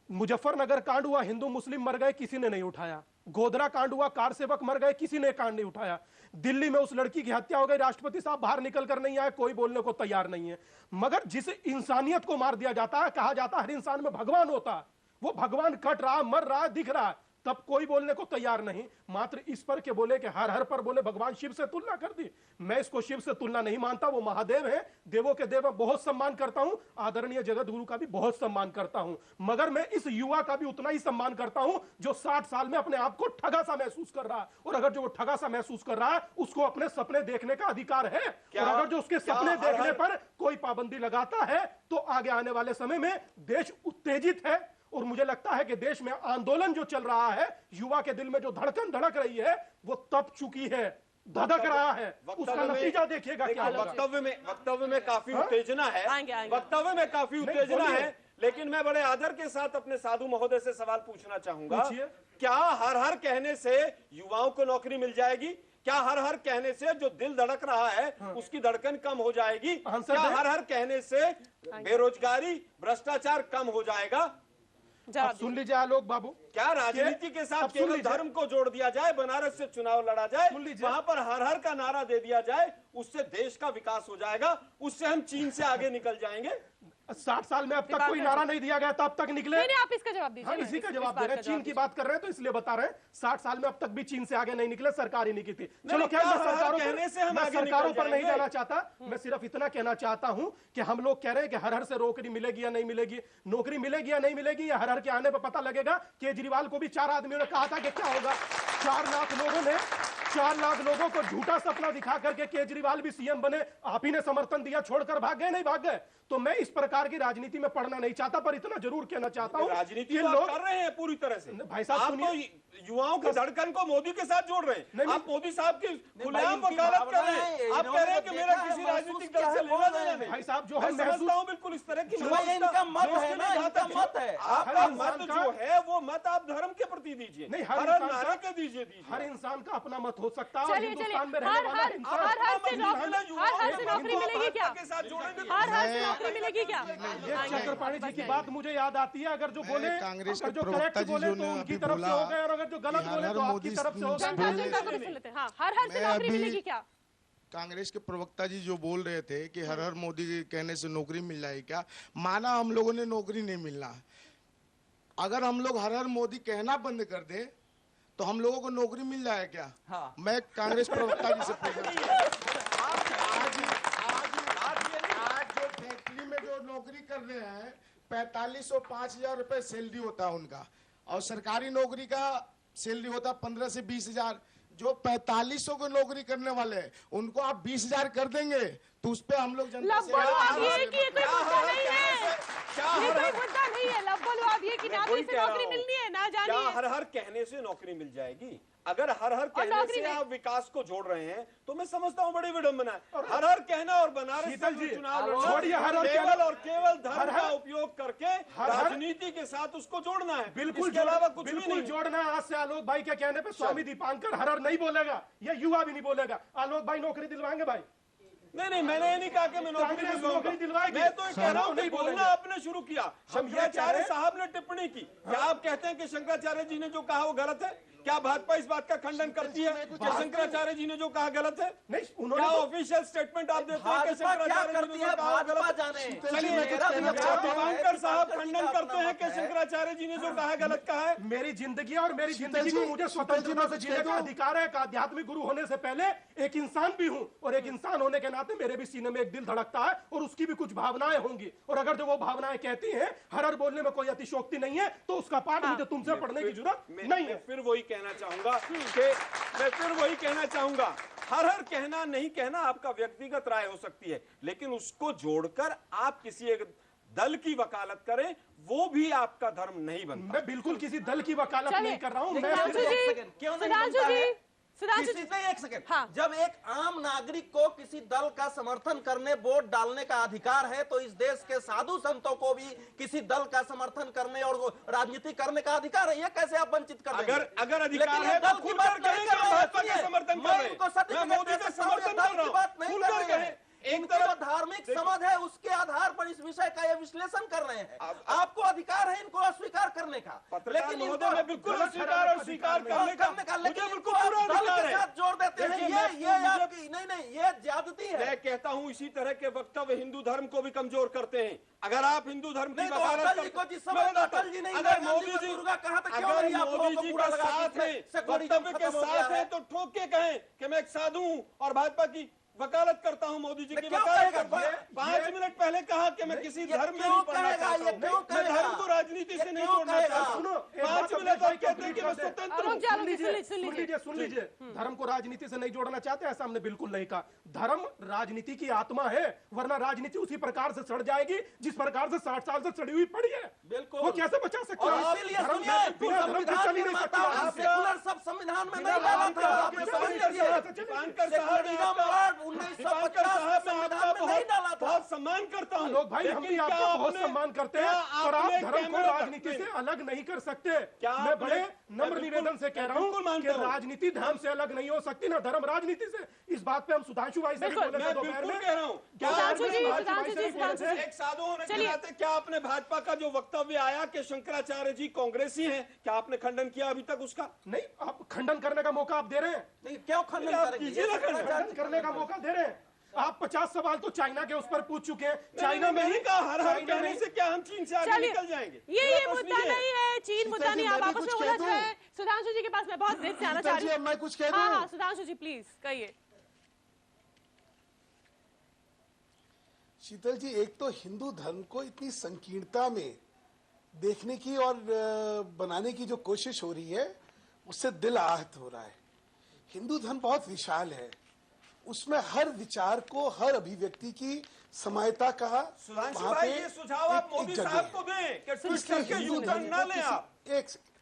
मुजफ्फरनगर कांड हुआ, हिंदू मुस्लिम मर गए, किसी ने नहीं उठाया। गोधरा कांड हुआ, कार सेवक मर गए, किसी ने कांड नहीं उठाया। दिल्ली में उस लड़की की हत्या हो गई, राष्ट्रपति साहब बाहर निकल कर नहीं आए, कोई बोलने को तैयार नहीं है। मगर जिस इंसानियत को मार दिया जाता है, कहा जाता है हर इंसान में भगवान होता है, वो भगवान कट रहा, मर रहा, दिख रहा है, तब कोई बोलने को तैयार नहीं। मात्र इस पर के बोले कि हर हर पर बोले भगवान शिव से तुलना कर दी। मैं इसको शिव से तुलना नहीं मानता, वो महादेव है, देवों के देव, बहुत सम्मान करता हूं, आदरणीय जगत गुरु का भी बहुत सम्मान करता हूं। मगर मैं इस युवा का भी उतना ही सम्मान करता हूं जो 60 साल में अपने आप को ठगा सा महसूस कर रहा है। और अगर जो वो ठगा सा महसूस कर रहा है, उसको अपने सपने देखने का अधिकार है। और अगर जो उसके सपने देखने पर कोई पाबंदी लगाता है तो आगे आने वाले समय में देश उत्तेजित है। और मुझे लगता है कि देश में आंदोलन जो चल रहा है, युवा के दिल में जो धड़कन धड़क रही है, वो तप चुकी है, धधक रहा है। उसका नतीजा देखिएगा क्या होगा। वक्तव्य में काफी उत्तेजना है, वक्तव्य में काफी उत्तेजना है, लेकिन मैं बड़े आदर के साथ अपने साधु महोदय से सवाल पूछना चाहूंगा। क्या हर हर कहने से युवाओं को नौकरी मिल जाएगी? क्या हर हर कहने से जो दिल धड़क रहा है उसकी धड़कन कम हो जाएगी? क्या हर हर कहने से बेरोजगारी, भ्रष्टाचार कम हो जाएगा? सुन लीजिए आलोक बाबू, क्या राजनीति के साथ केवल धर्म को जोड़ दिया जाए, बनारस से चुनाव लड़ा जाए, वहां पर हर हर का नारा दे दिया जाए, उससे देश का विकास हो जाएगा, उससे हम चीन से आगे निकल जाएंगे? 60 साल में अब तक कोई नारा नहीं दिया गया, तब तक निकले। नहीं, आप इसका जवाब दीजिए। हम इसी का जवाब दे रहे हैं। चीन की बात कर रहे हैं तो इसलिए बता रहे हैं 60 साल में अब तक भी चीन से आगे नहीं निकले, सरकार ही नहीं की थी। चलो क्या, मैं सरकारों पर नहीं जाना चाहता, मैं सिर्फ इतना कहना चाहता हूं कि हम लोग कह रहे हैं कि हर हर से नौकरी मिलेगी या नहीं मिलेगी, नौकरी मिलेगी या नहीं मिलेगी, या हर हर के आने पर पता लगेगा। केजरीवाल को भी 4 आदमियों ने कहा था कि क्या होगा, 4 लाख लोगों को झूठा सपना दिखा करके केजरीवाल भी सीएम बने, आप ही ने समर्थन दिया, छोड़कर भाग गए, नहीं भाग गए। तो मैं इस प्रकार की राजनीति में पढ़ना नहीं चाहता, पर इतना जरूर कहना चाहता हूं, राजनीति लोग कर रहे हैं पूरी तरह से। भाई साहब, आप तो युवाओं की धड़कन को मोदी के साथ जोड़ रहे हैं। आप मोदी साहब की खुलेआम वकालत कर रहे हैं। आप कह रहे हैं कि मेरा किसी राजनीतिक दल से लेना देना नहीं। भाई साहब, जो मैं समझता हूं बिल्कुल इस तरह की इनका मत है ना, इनका मत है। आपका मत जो है वो मत आप धर्म के प्रति दीजिए, नहीं हर नारे के दीजिए। हर इंसान का अपना मत हो सकता है। चलिए हिंदुस्तान में हर हर से नौकरी मिलेगी क्या? हर हर से नौकरी मिलेगी क्या? ये चक्रपाणी जी की बात मुझे याद आती है। अगर जो बोले, कांग्रेस के जो करेक्ट बोले तो उनकी तरफ से हो गए, और अगर जो गलत बोले तो आपकी तरफ से हो गए। हर हर से नौकरी मिलेगी क्या? कांग्रेस के प्रवक्ता जी जो बोल रहे थे कि हर हर मोदी के कहने से नौकरी मिल जाएगी, क्या माना हम लोगों ने नौकरी नहीं मिलना है। अगर हम लोग हर हर मोदी कहना बंद कर दे तो हम लोगों को नौकरी मिल जाए क्या? हाँ। मैं कांग्रेस प्रवक्ता जी से पूछना, आज जो फैक्ट्री में जो नौकरी कर रहे हैं 4500 5000 रुपए सैलरी होता है उनका, और सरकारी नौकरी का सैलरी होता है 15 से 20,000। जो 4500 को नौकरी करने वाले हैं उनको आप 20,000 कर देंगे तो उस पे हम लोग जनता से नौकरी मिलनी है ना जाने। क्या हर हर कहने से नौकरी मिल जाएगी? अगर हर हर कहने से आप विकास को जोड़ रहे हैं तो मैं समझता हूँ बड़ी विडंबना है। हर हर कहना और बनारस से चुनाव लड़ना और केवल धर्म का उपयोग करके राजनीति के साथ उसको जोड़ना है, बिल्कुल इसके अलावा कुछ भी बिल्कुल नहीं जोड़ना है। आज से आलोक भाई के कहने पे स्वामी दीपांकर हर हर नहीं बोलेगा, ये युवा भी नहीं बोलेगा। आलोक भाई नौकरी दिलवाएंगे भाई? नहीं, मैंने ये नहीं कहा कि मैं नौकरी दिलवाऊंगा। मैं तो कह रहा हूँ कि बोलना आपने शुरू किया। शंकराचार्य साहब ने टिप्पणी की, क्या आप कहते हैं कि शंकराचार्य जी ने जो कहा वो गलत है? क्या भाजपा इस बात का खंडन करती है कि शंकराचार्य जी ने जो कहा गलत है? नहीं, क्या ऑफिशियल स्टेटमेंट आप देते हैं कि शंकराचार्य जी ने जो कहा गलत? चलिए, दीपांकर साहब खंडन करते हैं कि शंकराचार्य जी ने जो कहा गलत कहा है। मेरी जिंदगी और मेरी जिंदगी को मुझे स्वतंत्रता से जीने का अधिकार है। आध्यात्मिक गुरु होने से पहले एक इंसान भी हूँ, और एक इंसान होने के नाते मेरे भी सीने में एक दिल धड़कता है और उसकी भी कुछ भावनाएं होंगी। और अगर जो वो भावनाएं कहती हैं हर हर बोलने में कोई अतिशोक्ति नहीं है, तो उसका पाठ मुझे तुमसे पढ़ने की जरूरत नहीं है। फिर वही कहना चाहूंगा कि मैं फिर वही कहना चाहूंगा, हर हर कहना नहीं कहना आपका व्यक्तिगत राय हो सकती है, लेकिन उसको जोड़कर आप किसी एक दल की वकालत करें वो भी आपका धर्म नहीं बनता। मैं बिल्कुल किसी दल की वकालत नहीं कर रहा हूं। क्यों नहीं बनता है? एक सेकंड। हाँ। जब एक आम नागरिक को किसी दल का समर्थन करने, वोट डालने का अधिकार है, तो इस देश के साधु संतों को भी किसी दल का समर्थन करने और राजनीति करने का अधिकार है। ये कैसे आप वंचित कर देंगे? अगर अधिकार है तो खुल कर कहें कि भाजपा का समर्थन कर रहे हैं, मैं मोदी का समर्थन कर रहा हूं, खुल कर कहें। एक तरफ धार्मिक समझ है, उसके आधार पर इस विषय का ये विश्लेषण कर रहे हैं। आपको अधिकार है इनको अस्वीकार करने का, लेकिन मैं बिल्कुल अस्वीकार और स्वीकार करने का लेकिन इनको दल के साथ जोड़ देते हैं। ये आपकी नहीं, ये ज्यादती है। मैं कहता हूं इसी तरह के वक्तव्य हिंदू धर्म को भी कमजोर करते हैं। अगर आप हिंदू धर्म की वकालत को जिस समय अटल जी नहीं, अगर मोदी जी कहा था, अगर मोदी जी के साथ है, वक्तव्य के साथ है, तो ठोक के कहें कि मैं एक साधु हूं और भाजपा की वकालत करता हूं, मोदी जी की वकालत करता हूं। 5 मिनट पहले कहा कि मैं किसी धर्म में नहीं पढ़ना चाहता हूं, मैं धर्म को राजनीति से नहीं जोड़ना चाहता हूं। 5 मिनट आप कहते हैं कि मैं स्वतंत्र हूं। सुन लीजिए, धर्म को राजनीति से नहीं जोड़ना चाहते, ऐसा हमने बिल्कुल नहीं कहा। धर्म राजनीति की आत्मा है, वरना राजनीति उसी प्रकार से सड़ जाएगी जिस प्रकार से 60 साल से सड़ी हुई पड़ी है। बिल्कुल, वो कैसे बचा सकते हैं? संविधान में नहीं डाला था, बहुत सम्मान करता हूं लोग भाई, हम भी आपका बहुत सम्मान करते हैं और आप धर्म को राजनीति से अलग नहीं कर सकते। मैं बड़े नम्र निवेदन से कह रहा हूं कि राजनीति धर्म से अलग नहीं हो सकती, ना धर्म राजनीति से। इस बात पे हम सुधांशु भाई से भी बोले थे दोपहर में। कह रहा हूं एक साधु होने के नाते क्या आपने भाजपा का जो वक्तव्य आया कि शंकराचार्य जी कांग्रेसी हैं, क्या आपने खंडन किया अभी तक उसका? नहीं, आप खंडन करने का मौका आप दे रहे हैं। नहीं, क्यों खंडन करने का मौका दे रहे हैं? आप 50 सवाल तो चाइना के उस पर पूछ चुके हैं। चाइना में ही कहा हर कहने से क्या हम चीन से आगे निकल जाएंगे? ये मुद्दा नहीं है, चीन मुद्दा नहीं। आप आपस में उलझ रहे हैं। सुधांशु जी के पास मैं बहुत देर से आना चाह रही हूँ। मैं कुछ कह दूं? हाँ, सुधांशु जी प्लीज कहिए। शीतल जी, एक तो हिंदू धर्म को इतनी संकीर्णता में देखने की और बनाने की जो कोशिश हो रही है, उससे दिल आहत हो रहा है। हिंदू धर्म बहुत विशाल है, उसमें हर विचार को, हर अभिव्यक्ति की समायता का सुधांशु भाई ये सुझाव आप मोदी साहब को दें कि ट्वीट करके यू-टर्न ना लें आप।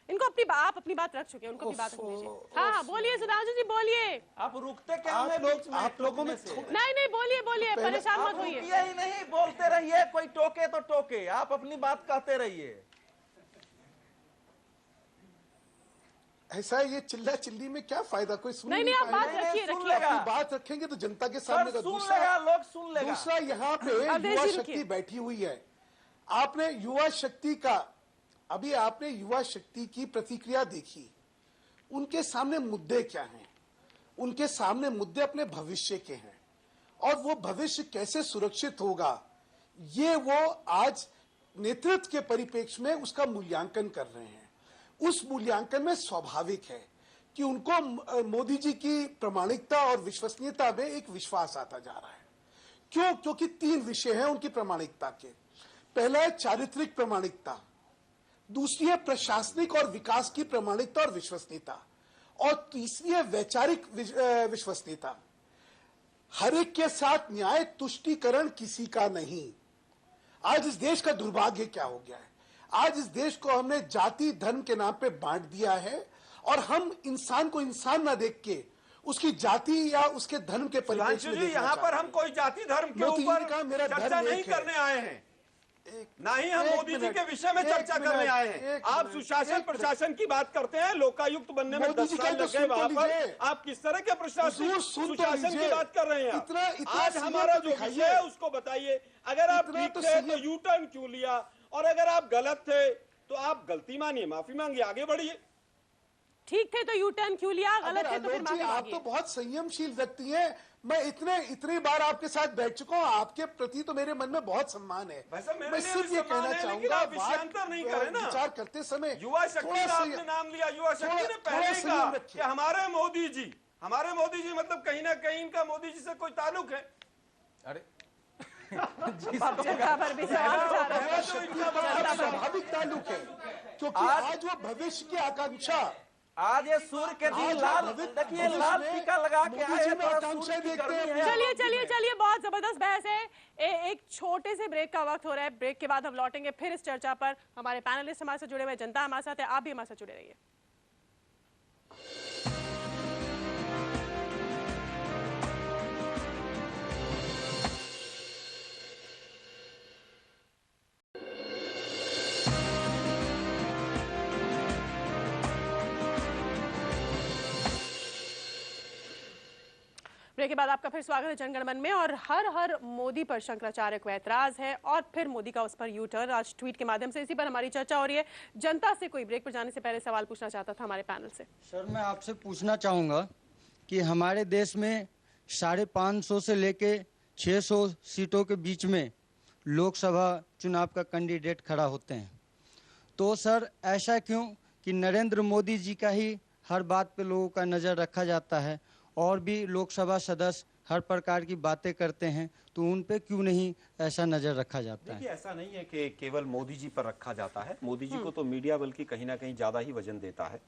इनको आप अपनी बात रख चुके हैं, उनको अपनी बात रख लीजिए। हाँ, बोलिए सुधांशु जी, बोलिए। आप रुकते क्या? आप लोगों में नहीं, बोलिए, परेशान मत होइए। यही नहीं, बोलते रहिए, कोई टोके तो टोके, आप अपनी बात कहते रहिए। ऐसा है, ये चिल्ला चिल्ली में क्या फायदा? कोई सुन नहीं, आप बात रखिए। बात रखेंगे तो जनता के सामने लोग सुन लेगा। दूसरा, यहाँ पे युवा शक्ति बैठी हुई है। आपने युवा शक्ति का, अभी आपने युवा शक्ति की प्रतिक्रिया देखी। उनके सामने मुद्दे क्या हैं? उनके सामने मुद्दे अपने भविष्य के हैं, और वो भविष्य कैसे सुरक्षित होगा, ये वो आज नेतृत्व के परिप्रेक्ष्य में उसका मूल्यांकन कर रहे हैं। उस मूल्यांकन में स्वाभाविक है कि उनको मोदी जी की प्रामाणिकता और विश्वसनीयता में एक विश्वास आता जा रहा है। क्यों? क्योंकि 3 विषय हैं उनकी प्रामाणिकता के। पहला है चारित्रिक प्रामाणिकता, दूसरी है प्रशासनिक और विकास की प्रामाणिकता और विश्वसनीयता, और तीसरी है वैचारिक विश्वसनीयता। हर एक के साथ न्याय तुष्टीकरण किसी का नहीं। आज इस देश का दुर्भाग्य क्या हो गया है? आज इस देश को हमने जाति धर्म के नाम पे बांट दिया है, और हम इंसान को इंसान ना देख के उसकी जाति या उसके धर्म के परिप्रेक्ष्य में यहाँ पर हम कोई जाति धर्म के ऊपर चर्चा नहीं करने आए हैं, ना ही हम मोदी जी के विषय में चर्चा करने आए हैं। आप सुशासन प्रशासन की बात करते हैं, लोकायुक्त बनने में 10 साल लग गए, वहां पर आप किस तरह के प्रशासन सुशासन की बात कर रहे हैं? आज हमारा जो विषय है उसको बताइए। अगर आप ठीक थे तो यू टर्न क्यों लिया, और अगर आप गलत थे तो आप गलती मानिए, माफी मांगिए, आगे बढ़िए। ठीक थे तो यू टर्न क्यों लिया, गलत थे तो फिर माफी आप तो बहुत संयमशील व्यक्ति हैं। मैं इतनी बार आपके साथ बैठ चुका हूँ, आपके प्रति तो मेरे मन में बहुत सम्मान है। मैं सिर्फ ये कहना चाहूंगा, विचार करते समय युवा शक्ति का आपने नाम लिया, युवा शक्ति ने पहले ही कहा कि हमारे मोदी जी मतलब कहीं ना कहीं इनका मोदी जी से कोई ताल्लुक है। अरे स्वाभाविक ताल्लुक है, क्योंकि आज वो भविष्य की आकांक्षा, आज ये सूर्य के दिन लाल, देखिए लाल टीका लगा के आए हैं। चलिए बहुत जबरदस्त बहस है। एक छोटे से ब्रेक का वक्त हो रहा है। ब्रेक के बाद हम लौटेंगे फिर इस चर्चा पर। हमारे पैनलिस्ट हमारे साथ जुड़े हुए, जनता हमारे साथ है, आप भी हमारे साथ जुड़े रहिए। ब्रेक के बाद आपका फिर स्वागत है जनगणमन में। और हर हर मोदी पर शंकराचार्य को ऐतराज है और फिर मोदी का उस पर यू टर्न। आज ट्वीट के माध्यम से इसी पर हमारी चर्चा हो रही है। जनता से कोई ब्रेक पर जाने से पहले सवाल पूछना चाहता था हमारे पैनल से। सर, मैं आपसे पूछना चाहूँगा कि हमारे देश में 550 से लेके 600 सीटों के बीच में लोकसभा चुनाव का कैंडिडेट खड़ा होते हैं, तो सर ऐसा क्यों कि नरेंद्र मोदी जी का ही हर बात पे लोगों का नज़र रखा जाता है और भी लोकसभा सदस्य हर प्रकार की बातें करते हैं, तो उन पे क्यों नहीं ऐसा नजर रखा जाता है? देखिए, ऐसा नहीं है कि केवल मोदी जी पर रखा जाता है। मोदी जी को तो मीडिया बल्कि कहीं ना कहीं ज्यादा ही वजन देता है।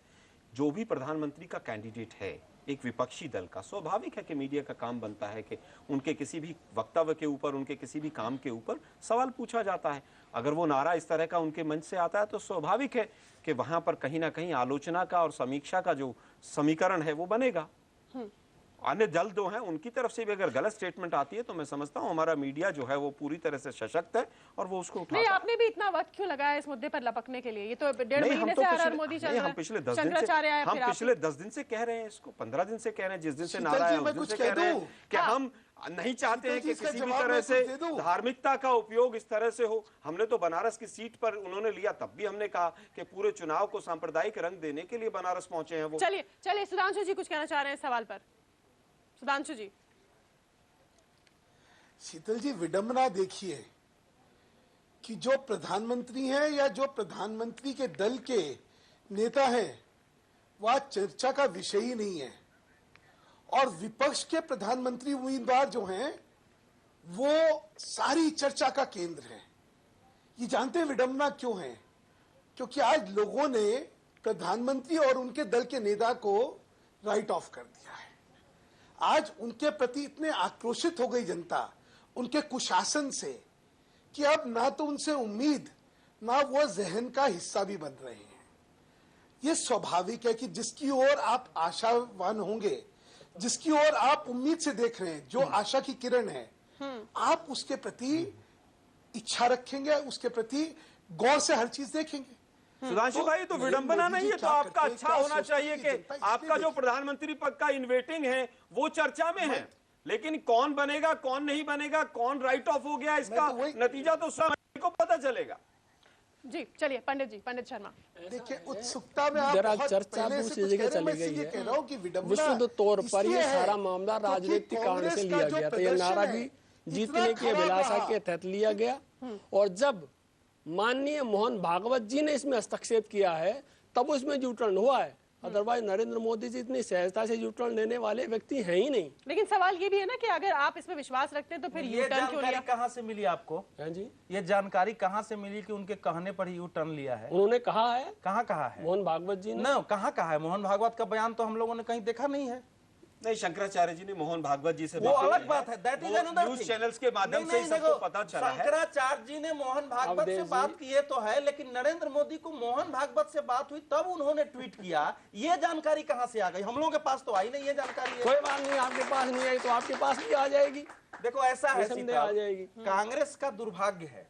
जो भी प्रधानमंत्री का कैंडिडेट है एक विपक्षी दल का, स्वाभाविक है कि मीडिया का काम बनता है कि उनके किसी भी वक्तव्य के ऊपर, उनके किसी भी काम के ऊपर सवाल पूछा जाता है। अगर वो नारा इस तरह का उनके मंच से आता है तो स्वाभाविक है कि वहां पर कहीं ना कहीं आलोचना का और समीक्षा का जो समीकरण है वो बनेगा। अन्य दल जो हैं उनकी तरफ से भी अगर गलत स्टेटमेंट आती है तो मैं समझता हूं हमारा मीडिया जो है वो पूरी तरह से सशक्त है और वो उसको उठाता है। नहीं, आपने भी इतना वक्त क्यों लगाया इस मुद्दे पर लपकने के लिए? ये तो 1.5 महीने से हर मोदी चल रहा है। हम पिछले 10 दिन से कह रहे हैं इसको, 15 दिन से कह रहे हैं। जिस दिन से नारा है उस दिन से कह रहे हैं कि हम नहीं चाहते हैं कि किसी भी तरह से धार्मिकता का उपयोग इस तरह से हो। हमने तो बनारस की सीट पर उन्होंने लिया, तब भी हमने कहा कि पूरे चुनाव को सांप्रदायिक रंग देने के लिए बनारस पहुंचे हैं वो। चलिए सुधांशु जी कुछ कहना चाह रहे हैं सवाल पर। सुधांशु जी। शीतल जी, विडंबना देखिए कि जो प्रधानमंत्री हैं या जो प्रधानमंत्री के दल के नेता हैं वह चर्चा का विषय ही नहीं है, और विपक्ष के प्रधानमंत्री उम्मीदवार जो हैं वो सारी चर्चा का केंद्र है। ये जानते हैं विडंबना क्यों है? क्योंकि आज लोगों ने प्रधानमंत्री और उनके दल के नेता को राइट ऑफ कर दिया है। आज उनके प्रति इतने आक्रोशित हो गई जनता उनके कुशासन से कि अब ना तो उनसे उम्मीद ना वो जहन का हिस्सा भी बन रहे हैं। ये स्वाभाविक है कि जिसकी ओर आप आशावान होंगे, जिसकी ओर आप उम्मीद से देख रहे हैं, जो आशा की किरण है, आप उसके प्रति इच्छा रखेंगे, उसके प्रति गौर से हर चीज देखेंगे। सुधांशु भाई, तो विडंबना नहीं है तो आपका अच्छा होना चाहिए कि आपका जो प्रधानमंत्री पद का इन्वेटिंग है वो चर्चा में है, लेकिन कौन बनेगा कौन नहीं बनेगा, कौन राइट ऑफ हो गया, इसका नतीजा तो समय को पता चलेगा। जी चलिए पंडित जी, पंडित शर्मा। देखिए, उत्सुकता में आप चर्चा दूसरी जगह चली गई है। विशुद्ध तौर पर ये सारा मामला राजनीतिक कारण से लिया गया था। ये नारा भी जीतने की अभिलाषा के तहत लिया गया, और जब माननीय मोहन भागवत जी ने इसमें हस्तक्षेप किया है तब उसमें यू टर्न हुआ है। अदरवाइज नरेंद्र मोदी जी इतनी सहजता से यू टर्न लेने वाले व्यक्ति हैं ही नहीं। लेकिन सवाल ये भी है ना कि अगर आप इसमें विश्वास रखते हैं तो फिर यू टर्न क्यों लिया? कहाँ से मिली आपको? हाँ जी, ये जानकारी कहाँ से मिली कि उनके कहने पर ही यू टर्न लिया है? उन्होंने कहा है। कहाँ कहा है? मोहन भागवत जी ने। न कहाँ कहा है? मोहन भागवत का बयान तो हम लोगों ने कहीं देखा नहीं है। नहीं, शंकराचार्य जी ने मोहन भागवत जी से वो अलग बात है, that is another news channels के माध्यम से सबको पता चला है। शंकराचार्य जी ने मोहन भागवत से बात की है तो है, लेकिन नरेंद्र मोदी को मोहन भागवत से बात हुई तब उन्होंने ट्वीट किया। ये जानकारी कहाँ से आ गई? हम लोगों के पास तो आई नहीं ये जानकारी। कोई बात नहीं, आपके पास नहीं आई तो आपके पास भी आ जाएगी। देखो ऐसा है, आ जाएगी। कांग्रेस का दुर्भाग्य है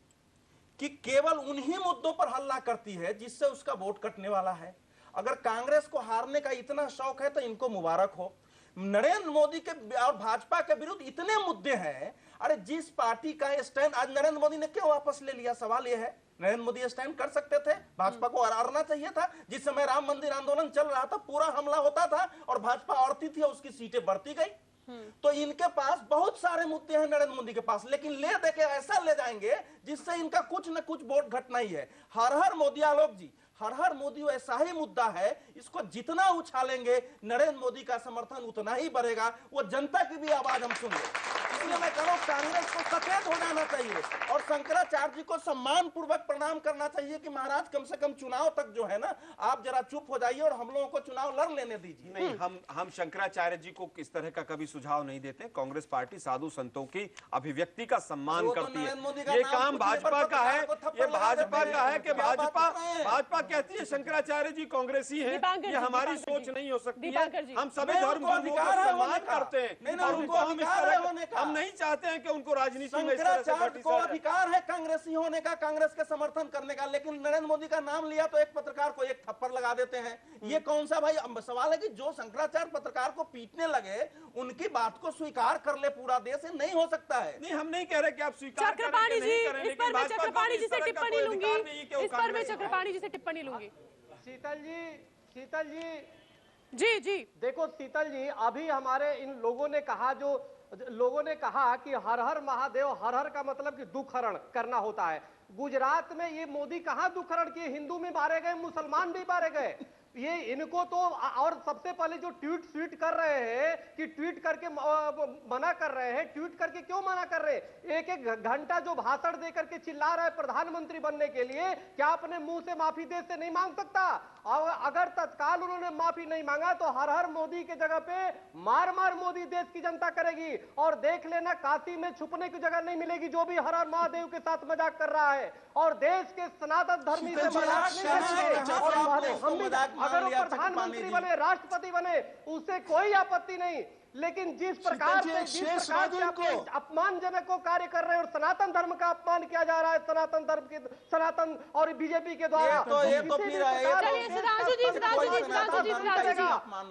कि केवल उन्हीं मुद्दों पर हल्ला करती है जिससे उसका वोट कटने वाला है। अगर कांग्रेस को हारने का इतना शौक है तो इनको मुबारक हो। नरेंद्र मोदी के और भाजपा के विरुद्ध इतने मुद्दे हैं। अरे जिस पार्टी का स्टैंड आज नरेंद्र मोदी ने क्यों वापस ले लिया? सवाल यह है, नरेंद्र मोदी स्टैंड कर सकते थे, भाजपा को हराना चाहिए था। जिस समय राम मंदिर आंदोलन चल रहा था पूरा हमला होता था और भाजपा औरती थी, उसकी सीटें बढ़ती गई। तो इनके पास बहुत सारे मुद्दे हैं नरेंद्र मोदी के पास, लेकिन ले दे के ऐसा ले जाएंगे जिससे इनका कुछ न कुछ वोट घटना ही है। हर हर मोदी, आलोक जी, हर हर मोदी ऐसा ही मुद्दा है, इसको जितना उछालेंगे नरेंद्र मोदी का समर्थन उतना ही बढ़ेगा। वो जनता की भी आवाज हम सुन लें। इसलिए मैं कह रहा हूँ कांग्रेस को सचेत हो जाना चाहिए और शंकराचार्य जी को सम्मान पूर्वक प्रणाम करना चाहिए कि महाराज कम से कम चुनाव तक जो है ना आप जरा चुप हो जाइए और हम लोगों को चुनाव लड़ लेने दीजिए। नहीं, हम शंकराचार्य जी को इस तरह का कभी सुझाव नहीं देते। कांग्रेस पार्टी साधु संतों की अभिव्यक्ति का सम्मान करती है। ये काम भाजपा का है, ये भाजपा का है कि भाजपा कहती है शंकराचार्य जी कांग्रेसी हैं। ये हमारी सोच नहीं हो सकती है। हम सभी धर्म गुरुओं का सम्मान करते हैं और उनको हम नहीं चाहते हैं कि उनको राजनीति में शंकराचार्य को अधिकार है कांग्रेसी होने का, कांग्रेस के समर्थन करने का, लेकिन नरेंद्र मोदी का नाम लिया तो एक पत्रकार को एक थप्पड़ लगा देते हैं। ये कौन सा भाई सवाल है कि जो शंकराचार्य पत्रकार को पीटने लगे उनकी बात को स्वीकार कर ले पूरा देश, नहीं हो सकता है। नहीं, हम नहीं कह रहे कि आप स्वीकार चक्रपाणी जी, इस पर मैं चक्रपाणी जी से टिप्पणी लूंगी, इस पर मैं चक्रपाणी जी से टिप्पणी लूंगी। शीतल जी जी देखो शीतल जी, अभी हमारे इन लोगों ने कहा, जो लोगों ने कहा कि हर हर महादेव, हर हर का मतलब कि दुखहरण करना होता है। गुजरात में ये मोदी कहां दुखहरण किए? हिंदू भी मारे गए, मुसलमान भी मारे गए। ये इनको तो, और सबसे पहले जो ट्वीट कर रहे हैं कि ट्वीट करके मना कर रहे हैं, ट्वीट करके क्यों मना कर रहे हैं? एक एक घंटा जो भाषण दे करके चिल्ला रहा है प्रधानमंत्री बनने के लिए, क्या अपने मुंह से माफी देश से नहीं मांग सकता? और अगर तत्काल उन्होंने माफी नहीं मांगा तो हर हर मोदी के जगह पे मार मार मोदी देश की जनता करेगी। और देख लेना, काशी में छुपने की जगह नहीं मिलेगी जो भी हर हर महादेव के साथ मजाक कर रहा है। और देश के सनातन धर्मी से मजाक नहीं करेंगे। और हम भी अगर वो प्रधानमंत्री बने, राष्ट्रपति बने, उससे कोई आपत्ति नहीं, लेकिन जिस प्रकार से अपमानजनक को कार्य कर रहे हैं और सनातन धर्म का अपमान किया जा रहा है, सनातन धर्म के, सनातन और बीजेपी के द्वारा,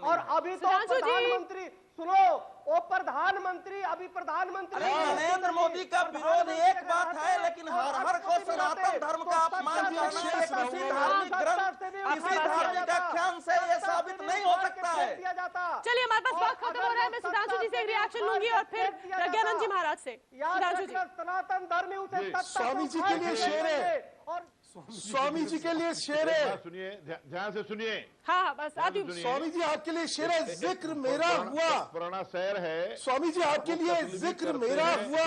और अभी तो प्रधानमंत्री, सुनो, वो प्रधानमंत्री, अभी प्रधानमंत्री नरेंद्र मोदी का विरोध एक बात है, लेकिन हर हर को सनातन धर्म का अपमान करना किसी धार्मिक ग्रंथ, किसी धार्मिक आख्यान से ये साबित नहीं हो सकता है। चलिए, हमारे पास वक्त खत्म हो रहा है। मैं सुधांशु जी से एक रिएक्शन लूंगी और फिर प्रज्ञानंद जी महाराज से। सुधांशु जी, सनातन धर्म उसे स्वामी जी के लिए शेर है, और स्वामी जी के लिए शेर है। सुनिए, ध्यान से सुनिए। हाँ, बस आदि स्वामी जी आपके लिए शेर है, जिक्र मेरा हुआ, पुराना शेर है। स्वामी जी आपके लिए जिक्र मेरा हुआ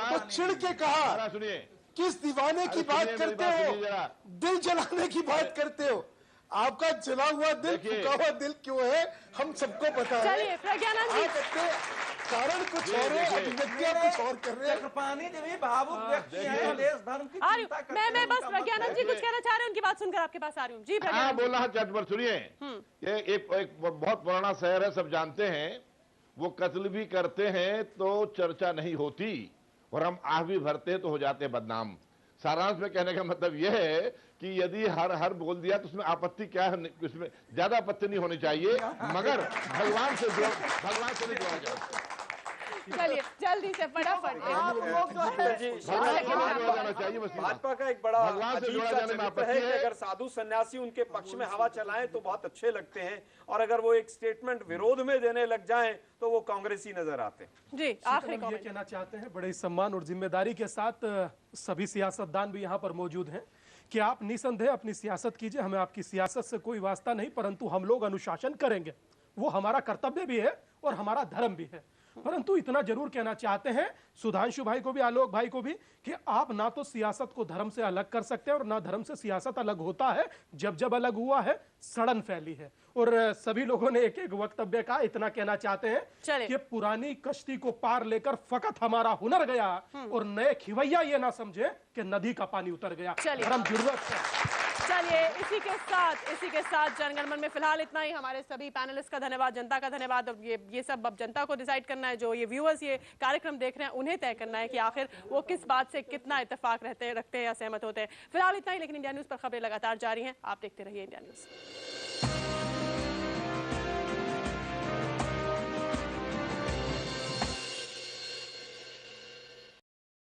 तो चिढ़ के कहा, सुनिए, किस दीवाने की बात करते हो, दिल जलाने की बात करते हो। आपका जला हुआ दिल, फूका हुआ दिल क्यों है हम सबको पता है। चलिए प्रज्ञानंद जी, कारण कुछ और है, अभिव्यक्तियां कुछ और कर रहे हैं। चक्रपाणी जी भी भावुक व्यक्ति हैं, देश धर्म की चिंता करते हैं। मैं बस प्रज्ञानंद जी कुछ कहना चाह रहे हैं, उनकी बात सुनकर आपके पास आ रही हूँ। जी प्रज्ञानंद, बोला है चट पर सुनिए। ये एक बहुत पुराना शहर है, सब जानते हैं। वो कत्ल भी करते हैं तो चर्चा नहीं होती, और हम आह भी भरते हैं तो हो जाते हैं बदनाम। सारांश में कहने का मतलब यह है कि यदि हर हर बोल दिया तो उसमें आपत्ति क्या है? उसमें ज्यादा आपत्ति नहीं होनी चाहिए, मगर भगवान से नहीं जोड़ा जाए। चलिए जल्दी से फटाफट, आप लोग जो है भाजपा का एक बड़ा अजीब सा चरित्र है कि अगर साधु सन्यासी उनके पक्ष में हवा चलाएं तो बहुत अच्छे लगते हैं, और अगर वो एक स्टेटमेंट विरोध में देने लग जाएं तो वो कांग्रेसी नजर आते हैं। जी, आखिरी ये कहना चाहते हैं बड़े सम्मान और जिम्मेदारी के साथ, सभी सियासतदान भी यहाँ पर मौजूद हैं, कि आप निसंदेह अपनी सियासत कीजिए, हमें आपकी सियासत से कोई वास्ता नहीं, परंतु हम लोग अनुशासन करेंगे, वो हमारा कर्तव्य भी है और हमारा धर्म भी है। परंतु इतना जरूर कहना चाहते हैं सुधांशु भाई को भी, आलोक भाई को भी, कि आप ना तो सियासत को धर्म से अलग कर सकते हैं और ना धर्म से सियासत अलग होता है। जब जब अलग हुआ है सड़न फैली है। और सभी लोगों ने एक एक वक्तव्य का इतना कहना चाहते हैं कि पुरानी कश्ती को पार लेकर फकत हमारा हुनर गया, और नए खिवैया ये ना समझे कि नदी का पानी उतर गया। धर्म जरूरत है। चलिए, इसी के साथ जनगण मन में फिलहाल इतना ही। हमारे सभी पैनलिस्ट का धन्यवाद, जनता का धन्यवाद। अब ये सब अब जनता को डिसाइड करना है, जो ये व्यूअर्स ये कार्यक्रम देख रहे हैं उन्हें तय करना है कि आखिर वो किस बात से कितना इत्तेफाक रखते हैं या सहमत होते हैं। फिलहाल इतना ही, लेकिन इंडिया न्यूज पर खबरें लगातार जारी हैं, आप देखते रहिए इंडिया न्यूज।